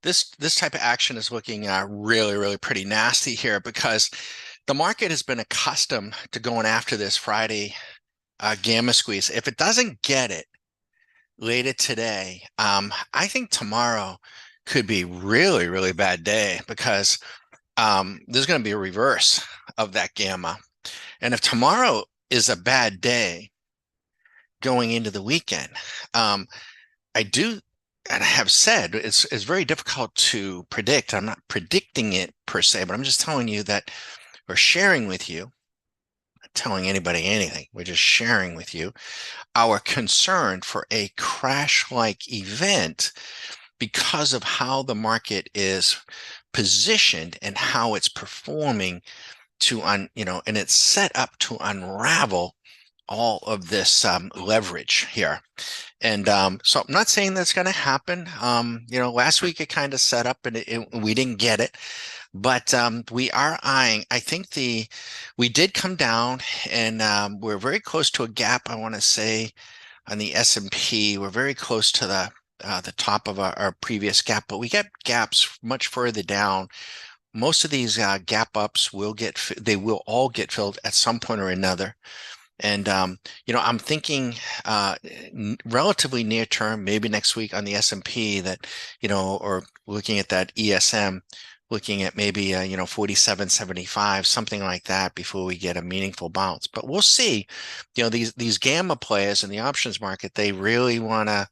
this type of action is looking really, really pretty nasty here because the market has been accustomed to going after this Friday gamma squeeze. If it doesn't get it later today, I think tomorrow could be really, really bad day because there's going to be a reverse of that gamma. And if tomorrow is a bad day going into the weekend, um, I do, and I have said it's very difficult to predict. I'm not predicting it per se, but I'm just telling you that we're sharing with you, not telling anybody anything. We're just sharing with you our concern for a crash-like event because of how the market is positioned and how it's performing and it's set up to unravel all of this leverage here. And so I'm not saying that's going to happen. Last week it kind of set up and we didn't get it, but we are eyeing. I think we did come down and we're very close to a gap. I want to say on the S&P, we're very close to the top of our previous gap, but we get gaps much further down. Most of these gap ups they will all get filled at some point or another. And I'm thinking relatively near term, maybe next week on the S&P that, or looking at that ESM, looking at maybe 47.75, something like that before we get a meaningful bounce. But we'll see. These gamma players in the options market, they really want to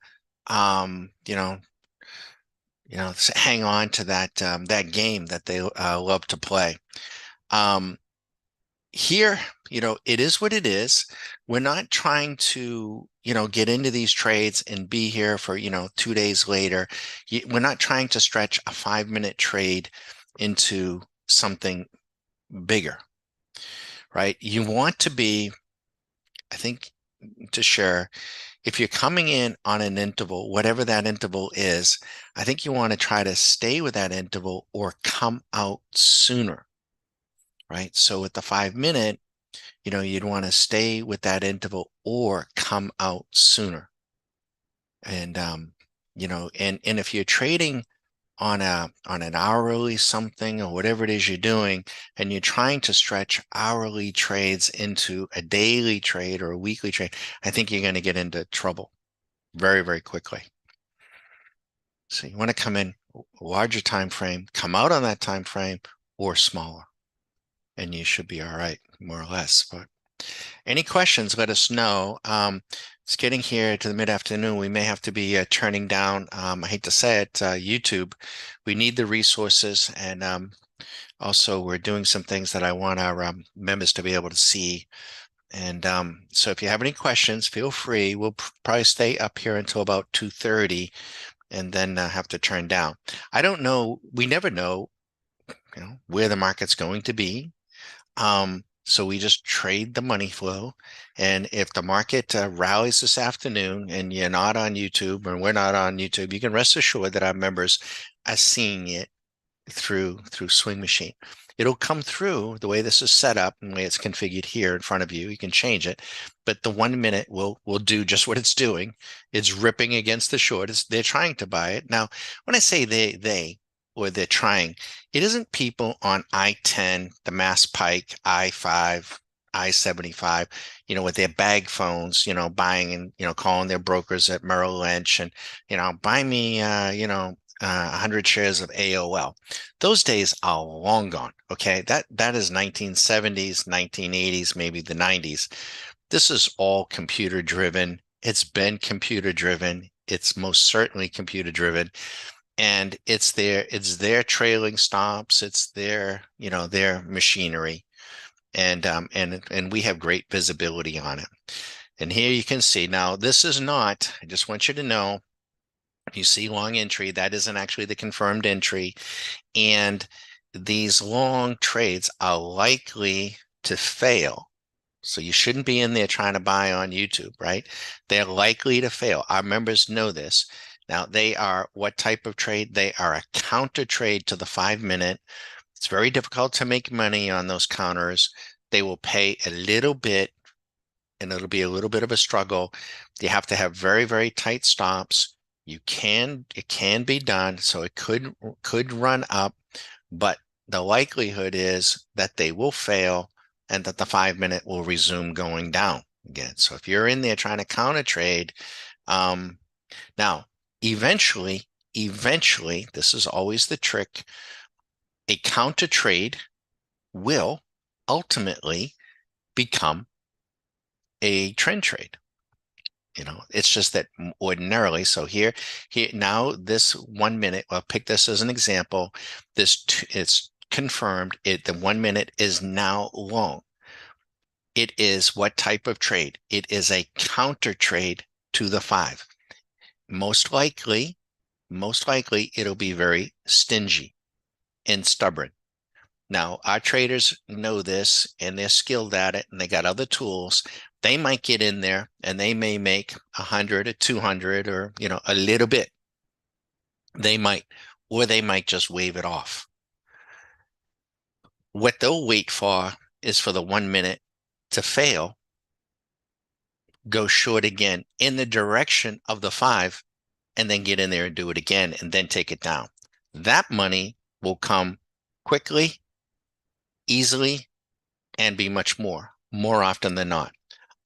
hang on to that game that they love to play. Um, Here, it is what it is. We're not trying to, get into these trades and be here for, 2 days later. We're not trying to stretch a 5-minute trade into something bigger, right? You want to be, I think, to share, if you're coming in on an interval, whatever that interval is, I think you want to try to stay with that interval or come out sooner, right? So with the 5-minute, you'd want to stay with that interval or come out sooner. And and if you're trading on an hourly something or whatever it is you're doing, and you're trying to stretch hourly trades into a daily trade or a weekly trade, I think you're going to get into trouble very, very quickly. So you want to come in a larger time frame, come out on that time frame, or smaller, and you should be all right, more or less. But any questions, let us know. It's getting here to the mid-afternoon. We may have to be turning down, I hate to say it, YouTube. We need the resources, and also we're doing some things that I want our members to be able to see. And so if you have any questions, feel free. We'll probably stay up here until about 2:30 and then have to turn down. I don't know. We never know, where the market's going to be. So we just trade the money flow. And if the market rallies this afternoon and you're not on YouTube and we're not on YouTube, you can rest assured that our members are seeing it through Swing Machine. It'll come through the way this is set up and the way it's configured here in front of you. You can change it, but the 1 minute will do just what it's doing. It's ripping against the short. They're trying to buy it. Now, when I say they or they're trying, it isn't people on I-10, the Mass Pike, I-5, I-75, with their bag phones, buying and, calling their brokers at Merrill Lynch and, buy me, 100 shares of AOL. Those days are long gone. Okay. That is 1970s, 1980s, maybe the 90s. This is all computer driven. It's been computer driven. It's most certainly computer driven. And it's their trailing stops. It's their machinery. And we have great visibility on it. And here you can see, now this is not, I just want you to know, you see long entry, that isn't actually the confirmed entry. And these long trades are likely to fail. So you shouldn't be in there trying to buy on YouTube, right? They're likely to fail. Our members know this. Now, they are what type of trade? They are a counter trade to the 5-minute. It's very difficult to make money on those counters. They will pay a little bit and it'll be a little bit of a struggle. You have to have very, very tight stops. It can be done, so it could run up, but the likelihood is that they will fail and that the 5 minute will resume going down again. So if you're in there trying to counter trade, um, now eventually, this is always the trick. A counter trade will ultimately become a trend trade. It's just that ordinarily. So here now, this 1 minute, I'll pick this as an example. It's confirmed. The 1 minute is now long. It is what type of trade? It is a counter trade to the 5. Most likely, it'll be very stingy and stubborn. Now, our traders know this and they're skilled at it and they got other tools. They might get in there and they may make 100 or 200 or, a little bit. They might, or they might just wave it off. What they'll wait for is for the 1 minute to fail, go short again in the direction of the 5, and then get in there and do it again and then take it down. That money will come quickly, easily, and be much more often than not,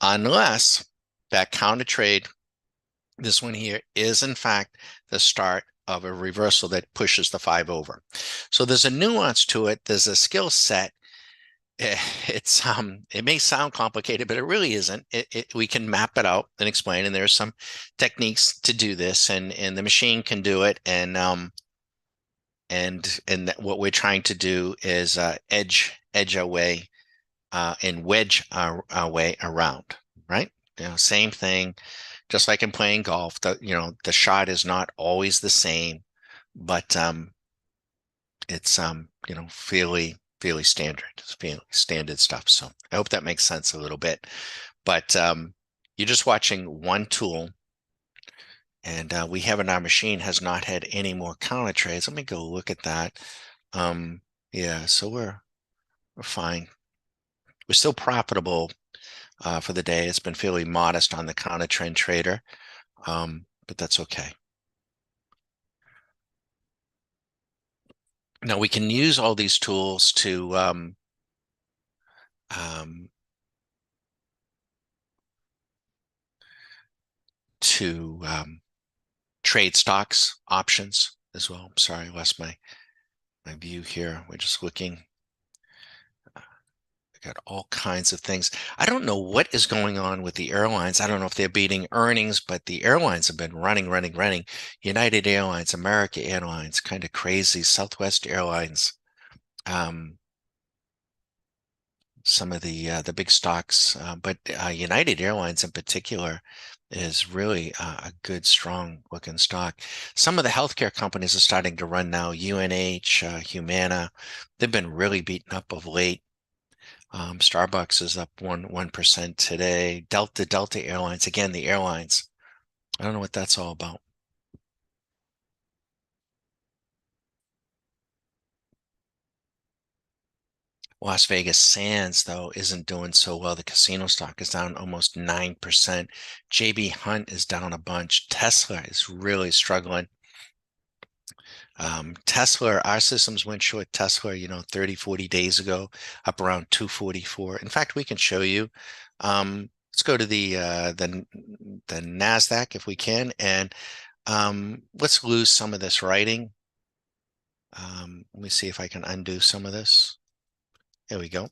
unless that counter trade, this one here, is in fact the start of a reversal that pushes the 5 over. So there's a nuance to it. There's a skill set. It may sound complicated, but it really isn't. We can map it out and explain, and there's some techniques to do this, and the machine can do it. And what we're trying to do is edge our way and wedge our way around, right? Same thing, just like in playing golf. The shot is not always the same, but it's fairly standard stuff. So I hope that makes sense a little bit. But you're just watching one tool, and we have in our machine has not had any more counter trades. Let me go look at that. Yeah, so we're fine. We're still profitable for the day. It's been fairly modest on the counter trend trader, but that's okay. Now we can use all these tools to trade stocks, options as well. I'm sorry, I lost my view here. We're just looking. Got all kinds of things. I don't know what is going on with the airlines. I don't know if they're beating earnings, but the airlines have been running. United Airlines, American Airlines, kind of crazy. Southwest Airlines, some of the big stocks, but United Airlines in particular is really a good, strong looking stock. Some of the healthcare companies are starting to run now. UNH, Humana, they've been really beaten up of late. Starbucks is up 1% today. Delta Airlines, again, the airlines. I don't know what that's all about. Las Vegas Sands, though, isn't doing so well. The casino stock is down almost 9%. JB Hunt is down a bunch. Tesla is really struggling. Tesla, our systems went short Tesla, 30, 40 days ago, up around 244. In fact, we can show you. Let's go to the NASDAQ if we can, and let's lose some of this writing. Let me see if I can undo some of this. There we go.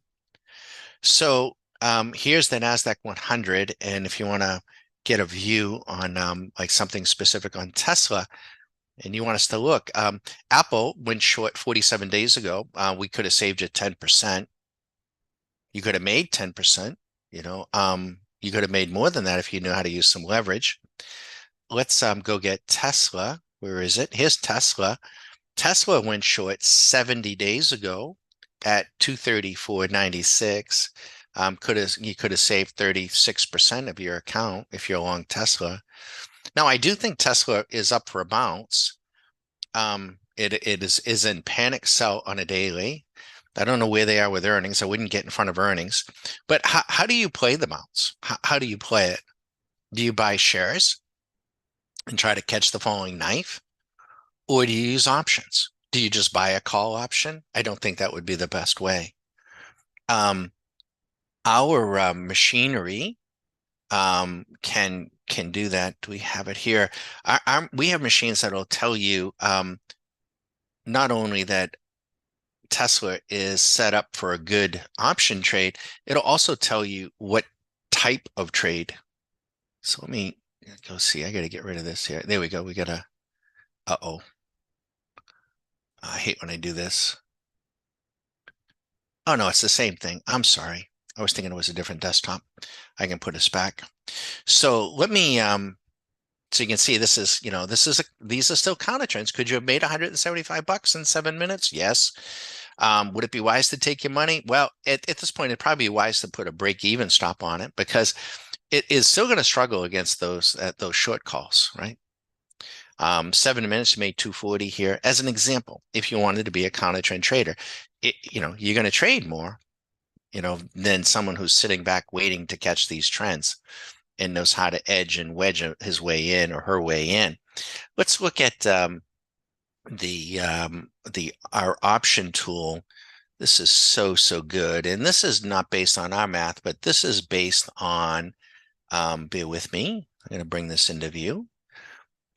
So here's the NASDAQ 100, and if you want to get a view on like something specific on Tesla, and you want us to look, Apple went short 47 days ago. We could have saved you 10%. You could have made 10%. You could have made more than that if you knew how to use some leverage. Let's go get Tesla. Where is it? Here's Tesla. Tesla went short 70 days ago at 234.96. You could have saved 36% of your account if you're long Tesla. Now, I do think Tesla is up for a bounce. It is in panic sell on a daily. I don't know where they are with earnings. I wouldn't get in front of earnings. But how do you play the mounts? How do you play it? Do you buy shares and try to catch the falling knife? Or do you use options? Do you just buy a call option? I don't think that would be the best way. Um, our machinery can do that. Do we have it here? We have machines that will tell you not only that Tesla is set up for a good option trade, it'll also tell you what type of trade. So let me go see. I got to get rid of this here. There we go. We got a, uh-oh. I hate when I do this. Oh, no, it's the same thing. I'm sorry. I was thinking it was a different desktop. I can put us back. So let me, so you can see this is, these are still counter trends. Could you have made $175 in 7 minutes? Yes. Would it be wise to take your money? Well, at this point, it'd probably be wise to put a break-even stop on it because it is still going to struggle against those short calls, right? 7 minutes, you made 240 here. As an example, if you wanted to be a counter trend trader, you're going to trade more, than someone who's sitting back waiting to catch these trends and knows how to edge and wedge his way in or her way in. Let's look at our option tool. This is so good, and this is not based on our math, but this is based on. Bear with me. I'm going to bring this into view.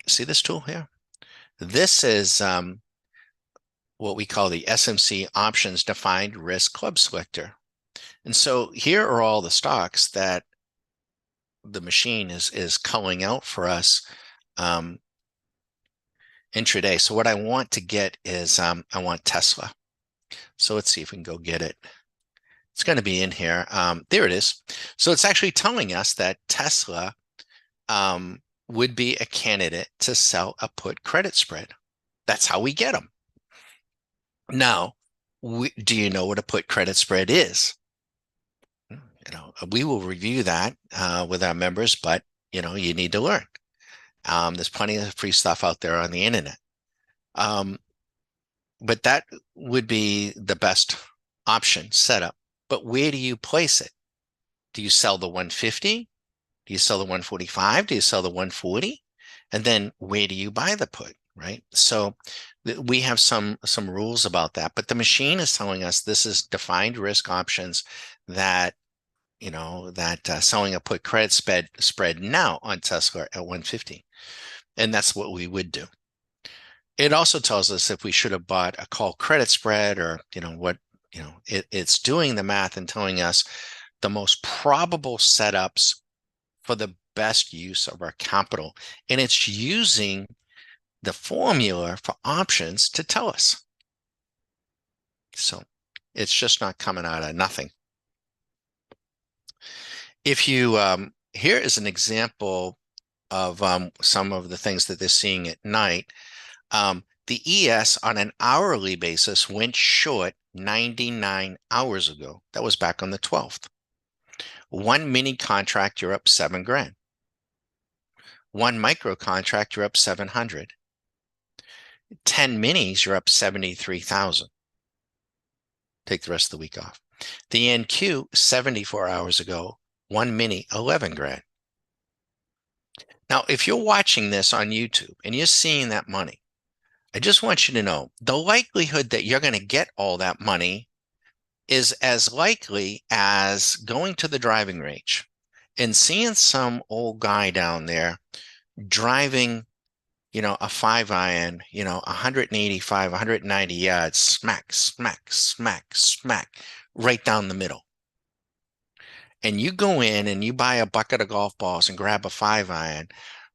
See this tool here? This is what we call the SMC Options Defined Risk Club Selector. And so here are all the stocks that the machine is culling out for us intraday. So what I want to get is I want Tesla. So let's see if we can go get it. It's going to be in here. There it is. So it's actually telling us that Tesla would be a candidate to sell a put credit spread. That's how we get them. Now, do you know what a put credit spread is? We will review that with our members, but you need to learn. There's plenty of free stuff out there on the internet. But that would be the best option setup. But where do you place it? Do you sell the 150? Do you sell the 145? Do you sell the 140? And then where do you buy the put, right? So we have some rules about that, but the machine is telling us this is defined risk options that selling a put credit spread now on Tesla at 150. And that's what we would do. It also tells us if we should have bought a call credit spread or, it's doing the math and telling us the most probable setups for the best use of our capital. And it's using the formula for options to tell us. So it's just not coming out of nothing. If you, here is an example of some of the things that they're seeing at night. The ES on an hourly basis went short 99 hours ago. That was back on the 12th. One mini contract, you're up 7 grand. One micro contract, you're up 700. 10 minis, you're up 73,000. Take the rest of the week off. The NQ 74 hours ago, one mini, 11 grand. Now, if you're watching this on YouTube and you're seeing that money, I just want you to know the likelihood that you're going to get all that money is as likely as going to the driving range and seeing some old guy down there driving, a 5-iron, 185, 190 yards, smack, smack, smack, smack, right down the middle. And you go in and you buy a bucket of golf balls and grab a 5-iron,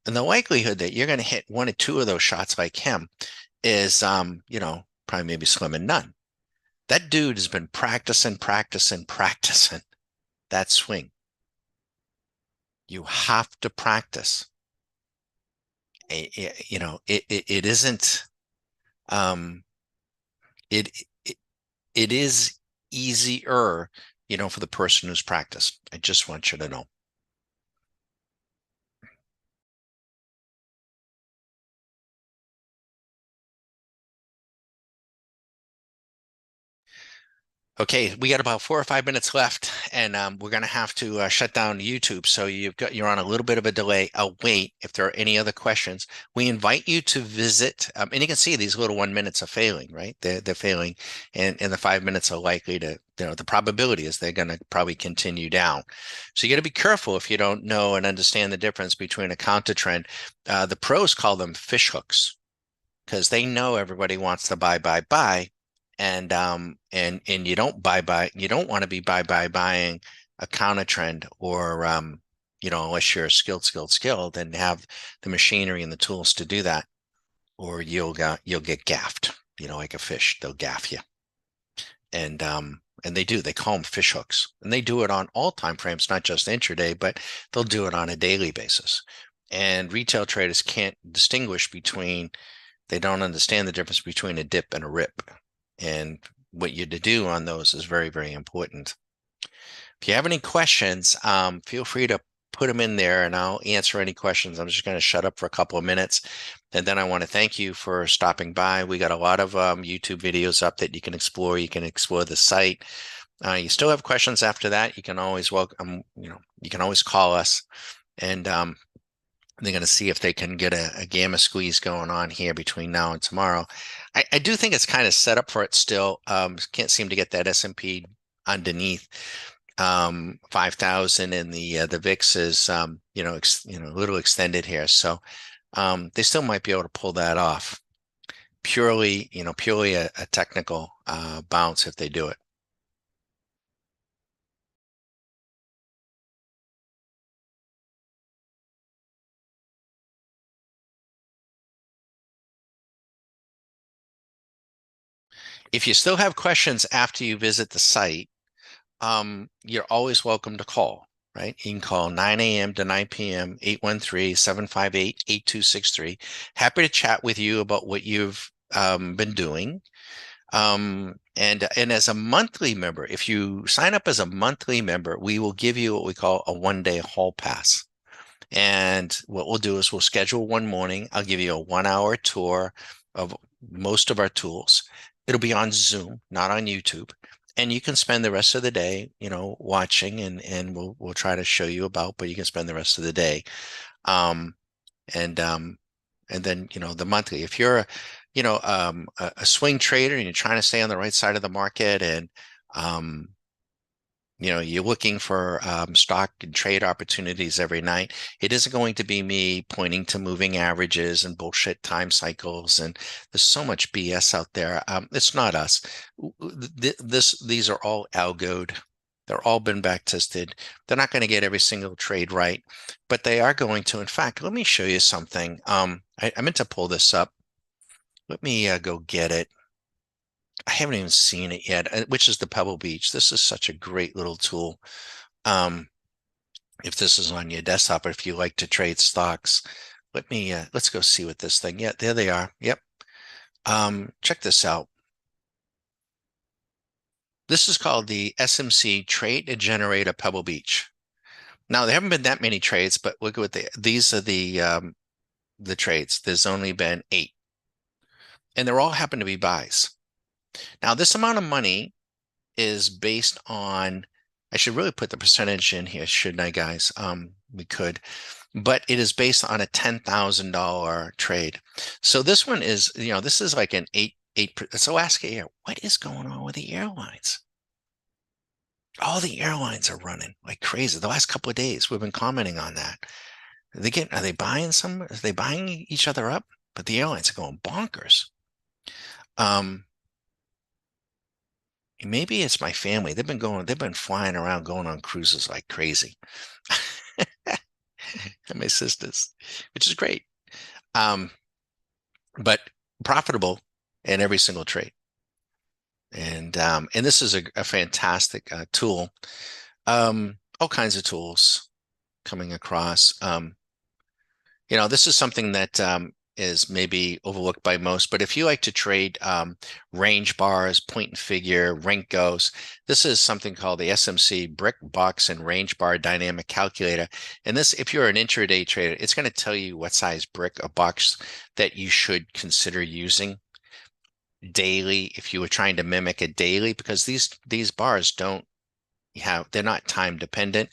and the likelihood that you're going to hit one or two of those shots like him is, probably maybe slim and none. That dude has been practicing that swing. You have to practice. It isn't, it is easier, for the person who's practiced. I just want you to know. Okay, we got about 4 or 5 minutes left, and we're gonna have to shut down YouTube. So you're on a little bit of a delay. I'll wait if there are any other questions. We invite you to visit, and you can see these little 1 minutes are failing, right? They're failing, and the 5 minutes are likely to, the probability is they're gonna probably continue down. So you got to be careful if you don't know and understand the difference between a counter trend. The pros call them fish hooks because they know everybody wants to buy, and you don't you don't want to be buying a counter trend or unless you're skilled and have the machinery and the tools to do that, or you'll get gaffed, like a fish, they'll gaff you. And they call them fish hooks, and they do it on all time frames, not just intraday, but they'll do it on a daily basis. And retail traders can't distinguish between, they don't understand the difference between a dip and a rip. And what you to do on those is very, very important. If you have any questions, feel free to put them in there and I'll answer any questions. I'm just going to shut up for a couple of minutes. And then I want to thank you for stopping by. We got a lot of YouTube videos up that you can explore. You can explore the site. You still have questions after that, you can always you can always call us, and they're going to see if they can get a gamma squeeze going on here between now and tomorrow. I do think it's kind of set up for it still. Can't seem to get that S&P underneath 5,000, and the VIX is a little extended here, so they still might be able to pull that off. Purely a technical bounce if they do it. If you still have questions after you visit the site, you're always welcome to call, right? You can call 9 a.m. to 9 p.m., 813-758-8263. Happy to chat with you about what you've been doing. And as a monthly member, if you sign up as a monthly member, we will give you what we call a 1-day hall pass. And what we'll do is we'll schedule one morning. I'll give you a 1-hour tour of most of our tools. It'll be on Zoom, not on YouTube. And you can spend the rest of the day, watching, and we'll try to show you about, but you can spend the rest of the day. Um, and then, the monthly, if you're a swing trader and you're trying to stay on the right side of the market, and you're looking for stock and trade opportunities every night, it isn't going to be me pointing to moving averages and bullshit time cycles. And there's so much BS out there. It's not us. These are all algoed. They're all been back tested. They're not going to get every single trade right, but they are going to. In fact, let me show you something. I meant to pull this up. Let me go get it. I haven't even seen it yet, which is the Pebble Beach. This is such a great little tool. If this is on your desktop, or if you like to trade stocks, let's go see what this thing. Yeah, there they are. Yep. Check this out. This is called the SMC Trade Generator Pebble Beach. Now, there haven't been that many trades, but look at these are the trades. There's only been 8, and they're all happen to be buys. Now, this amount of money is based on, I should really put the percentage in here, shouldn't I, guys? We could, but it is based on a $10,000 trade. So this one is, this is like an 8. So Alaska Air, what is going on with the airlines? All the airlines are running like crazy. The last couple of days, we've been commenting on that. Are they buying are they buying each other up? But the airlines are going bonkers. Maybe it's my family. They've been flying around, going on cruises like crazy. And my sisters, which is great. But profitable in every single trade. And this is a fantastic tool. All kinds of tools coming across. This is something that is maybe overlooked by most, but if you like to trade range bars, point and figure, Rinkos, this is something called the SMC Brick Box and Range Bar Dynamic Calculator. And this, if you're an intraday trader, it's going to tell you what size brick or box that you should consider using. daily, if you were trying to mimic a daily, because these bars don't they're not time dependent.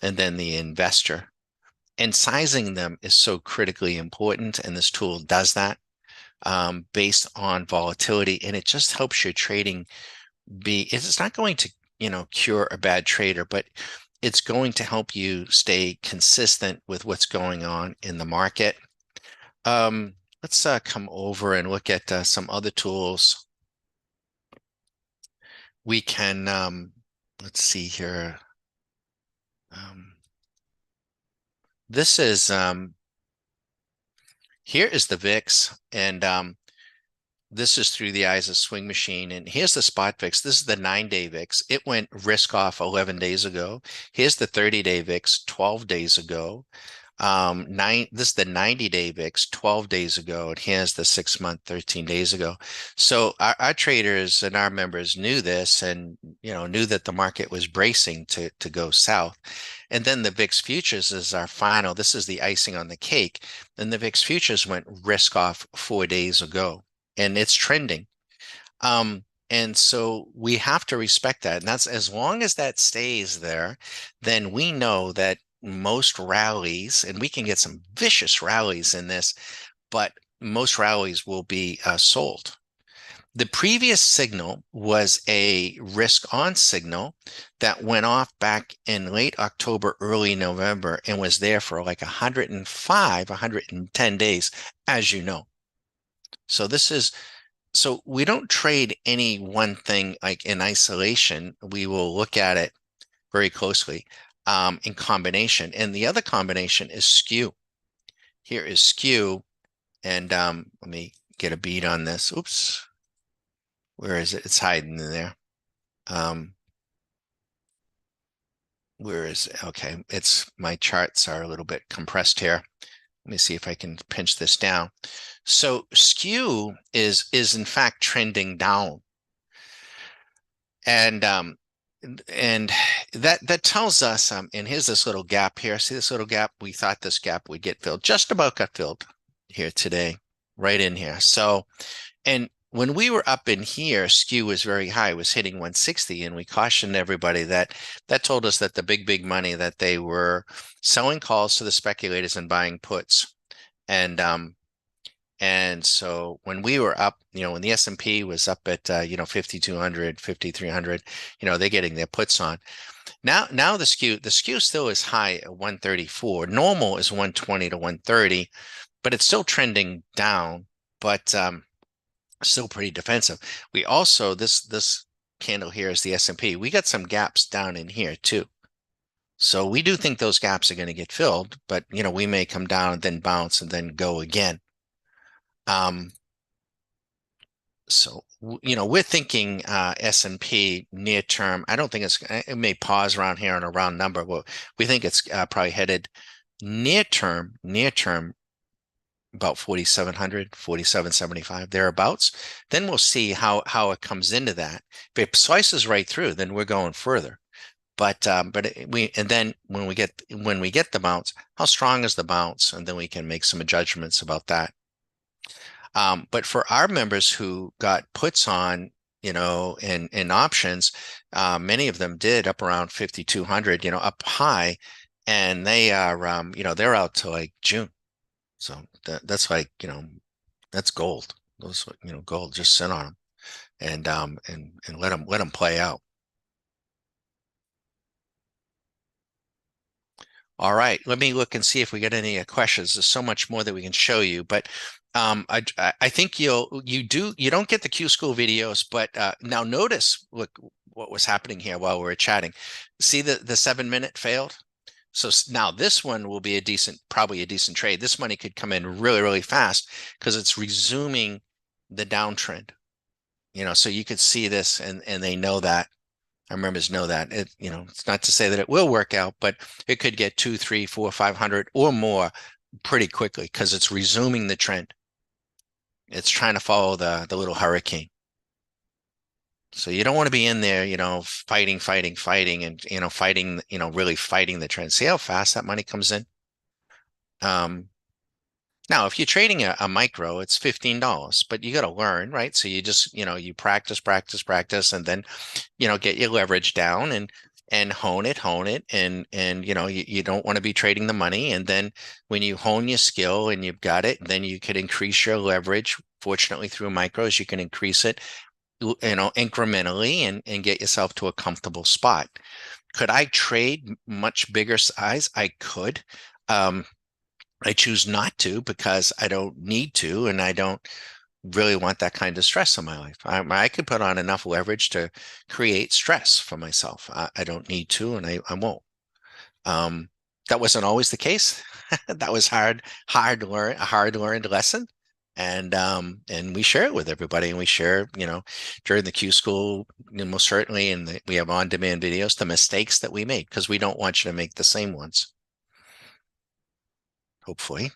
And then the investor and sizing them is so critically important. And this tool does that based on volatility. And it just helps your trading it's not going to, cure a bad trader, but it's going to help you stay consistent with what's going on in the market. Um, let's come over and look at some other tools. We can, let's see here. This is, here is the VIX, and this is through the eyes of Swing Machine. And here's the spot VIX. This is the 9-day VIX. It went risk off 11 days ago. Here's the 30-day VIX 12 days ago. This is the 90-day VIX 12 days ago. And here's the 6-month 13 days ago. So our traders and our members knew this and knew that the market was bracing to go south. And then the VIX futures is our final. This is the icing on the cake. And the VIX futures went risk off 4 days ago. And it's trending. And so we have to respect that. And that's as long as that stays there, then we know that most rallies, and we can get some vicious rallies in this, but most rallies will be sold. The previous signal was a risk on signal that went off back in late October, early November, and was there for like 105, 110 days, as you know. So we don't trade any one thing like in isolation. We will look at it very closely in combination. And the other combination is skew. Here is skew. And let me get a bead on this. Oops. Where is it? It's hiding in there. Where is it? Okay. My charts are a little bit compressed here. Let me see if I can pinch this down. So skew is in fact trending down. And that tells us, and here's this little gap here. See this little gap? We thought this gap would get filled. Just about got filled here today, right in here. So, and when we were up in here, skew was very high, it was hitting 160, and we cautioned everybody that told us that the big money, that they were selling calls to the speculators and buying puts. And so when we were up, when the S&P was up at 5,200, 5,300, they're getting their puts on. Now the skew still is high at 134. Normal is 120 to 130, but it's still trending down, but still pretty defensive. We also, this candle here is the S&P. We got some gaps down in here too. So we do think those gaps are going to get filled, but we may come down and then bounce and then go again. So we're thinking S&P near term. I don't think it may pause around here on a round number, but we think it's probably headed near term about 4,700, 4,775 thereabouts. Then we'll see how it comes into that. If it slices right through, then we're going further. But then when we get the bounce, how strong is the bounce? And then we can make some judgments about that. But for our members who got puts on, in options, many of them did up around 5,200, up high, and they are, they're out to like June. So that's like, that's gold. Those, gold, just sit on them and let them play out. All right, let me look and see if we get any questions. There's so much more that we can show you, but I think you don't get the Q School videos, but now notice what was happening here while we were chatting. See the 7-minute failed. So now this one will be probably a decent trade. This money could come in really, really fast because it's resuming the downtrend. So you could see this, and they know that. Our members know that it's not to say that it will work out, but it could get 2, 3, 4, 500 or more pretty quickly because it's resuming the trend. It's trying to follow the little hurricane. So you don't want to be in there, fighting, and, really fighting the trend. See how fast that money comes in? Now, if you're trading a micro, it's $15, but you got to learn, right? So you just, you practice, practice, practice, and then, get your leverage down and hone it. And, you don't want to be trading the money. And then when you hone your skill and you've got it, then you could increase your leverage. Fortunately, through micros, you can increase it, incrementally and get yourself to a comfortable spot. Could I trade much bigger size? I could. Um, I choose not to because I don't need to, and I don't really want that kind of stress in my life. I could put on enough leverage to create stress for myself. I don't need to, and I won't. Um, that wasn't always the case. That was hard to learn, a hard learned lesson. And we share it with everybody, and we share, during the Q school, most certainly, and we have on-demand videos, the mistakes that we made because we don't want you to make the same ones, hopefully.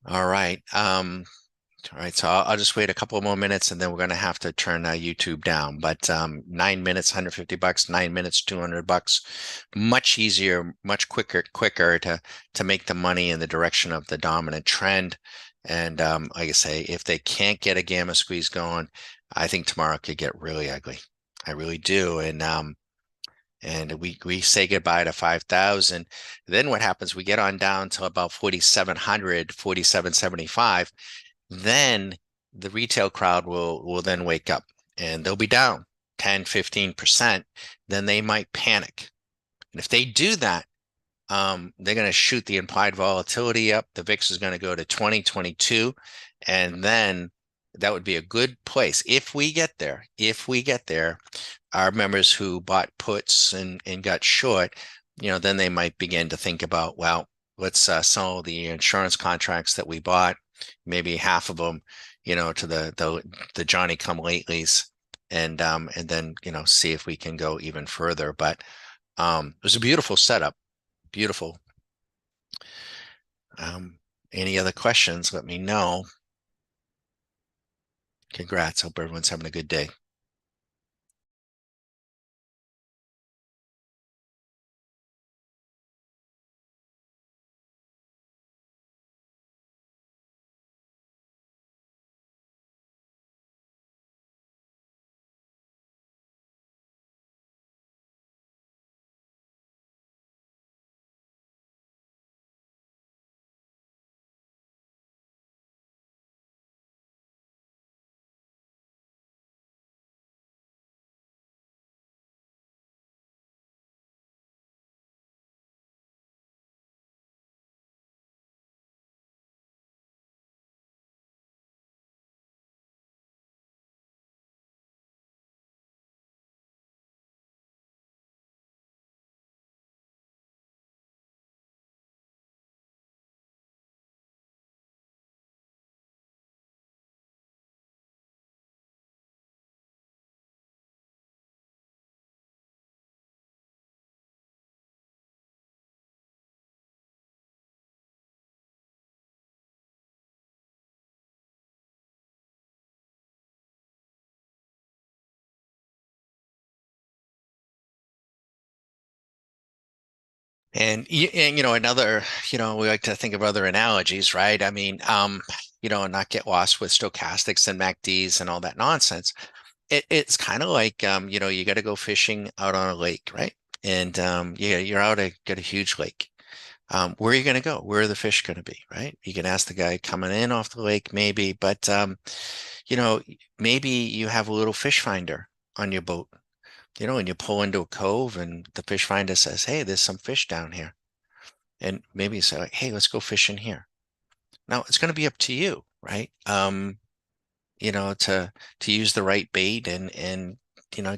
All right. All right, so I'll just wait a couple more minutes and then we're going to have to turn YouTube down. But 9 minutes, $150, 9 minutes, $200, much easier, much quicker to make the money in the direction of the dominant trend. And like I say, if they can't get a gamma squeeze going, I think tomorrow could get really ugly. I really do. And we say goodbye to 5,000. Then what happens? We get on down to about 4,700, 4,775. Then the retail crowd will then wake up and they'll be down 10, 15%. Then they might panic. And if they do that, they're going to shoot the implied volatility up. The VIX is going to go to 20, 22, and then that would be a good place. If we get there, our members who bought puts and got short, then they might begin to think about, well, let's sell the insurance contracts that we bought, maybe half of them, to the Johnny come latelys, and then see if we can go even further. But it was a beautiful setup, beautiful. Um, any other questions? Let me know. Congrats. Hope everyone's having a good day. And another, we like to think of other analogies, right? I mean, not get lost with stochastics and MACDs and all that nonsense. It's kind of like, you got to go fishing out on a lake, right? And yeah, you're got a huge lake. Where are you going to go? Where are the fish going to be, right? You can ask the guy coming in off the lake, maybe, but you know, maybe you have a little fish finder on your boat, and you pull into a cove and the fish finder says, "Hey, there's some fish down here." And maybe you say, like, "Hey, let's go fishing here." Now it's going to be up to you, right? To use the right bait and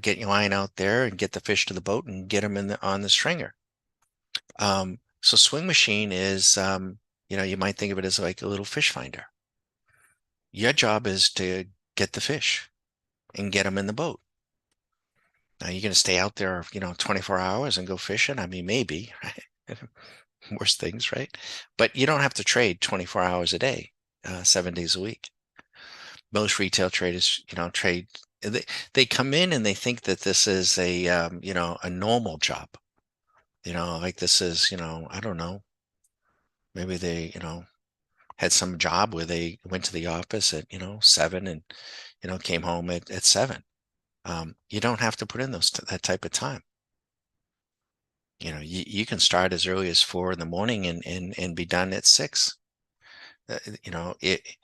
get your line out there and get the fish to the boat and get them on the stringer. So swing machine is, you might think of it as like a little fish finder. Your job is to get the fish and get them in the boat. Now you're going to stay out there, 24 hours and go fishing. I mean, maybe, right? Worst things, right? But you don't have to trade 24 hours a day, 7 days a week. Most retail traders, trade they come in and they think that this is a a normal job. Like this is, I don't know, maybe they, had some job where they went to the office at, 7 and, came home at 7. You don't have to put in that type of time. You can start as early as 4 in the morning and be done at 6. It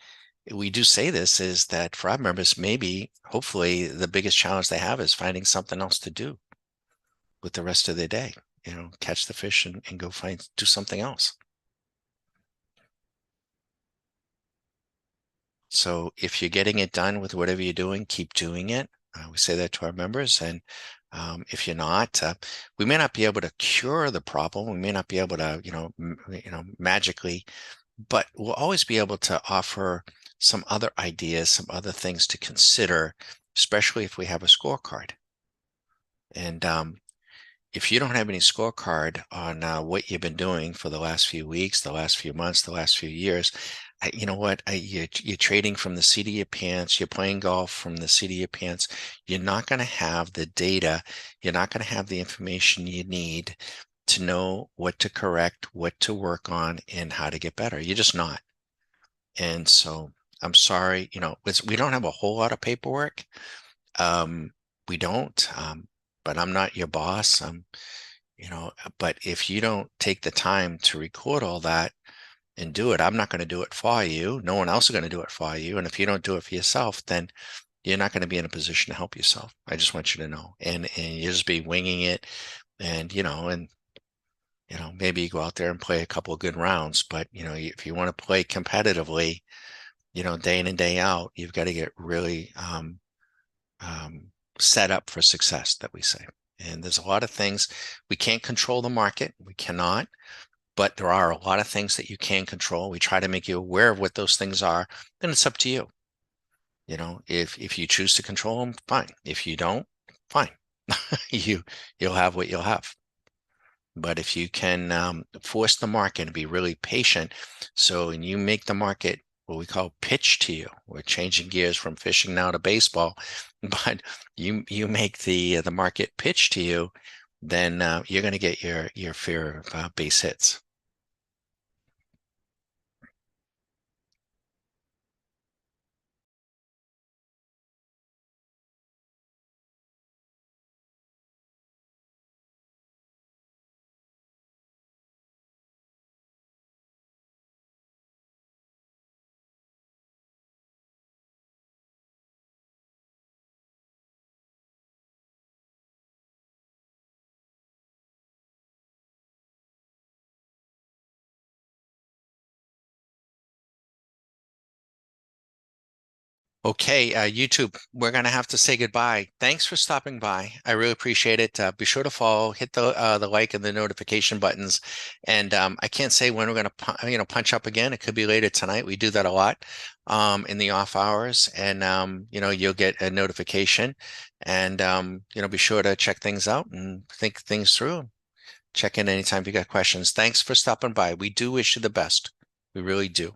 we do say this is that for our members, maybe hopefully the biggest challenge they have is finding something else to do with the rest of their day. Catch the fish and go do something else. So if you're getting it done with whatever you're doing, keep doing it. We say that to our members. And if you're not, we may not be able to cure the problem. We may not be able to, magically, but we'll always be able to offer some other ideas, some other things to consider, especially if we have a scorecard. And if you don't have any scorecard on what you've been doing for the last few weeks, the last few months, the last few years, you know what? You're trading from the seat of your pants. You're playing golf from the seat of your pants. You're not going to have the data. You're not going to have the information you need to know what to correct, what to work on, and how to get better. You're just not. And so I'm sorry, we don't have a whole lot of paperwork. We don't, but I'm not your boss. But if you don't take the time to record all that and do it, I'm not going to do it for you. No one else is going to do it for you. And if you don't do it for yourself, then you're not going to be in a position to help yourself. I just want you to know. And you just be winging it, and maybe you go out there and play a couple of good rounds. But if you want to play competitively, day in and day out, you've got to get really set up for success, that we say. And there's a lot of things. We can't control the market. We cannot. But there are a lot of things that you can control. We try to make you aware of what those things are. Then it's up to you. If you choose to control them, fine. If you don't, fine. You'll have what you'll have. But if you can force the market and be really patient, so when you make the market what we call pitch to you, we're changing gears from fishing now to baseball, but you make the market pitch to you, then you're going to get your fair of base hits. Okay, YouTube, we're going to have to say goodbye. Thanks for stopping by. I really appreciate it. Be sure to follow, hit the like and the notification buttons. And I can't say when we're going to punch up again. It could be later tonight. We do that a lot in the off hours, and you'll get a notification. And be sure to check things out and think things through. Check in anytime if you got questions. Thanks for stopping by. We do wish you the best. We really do.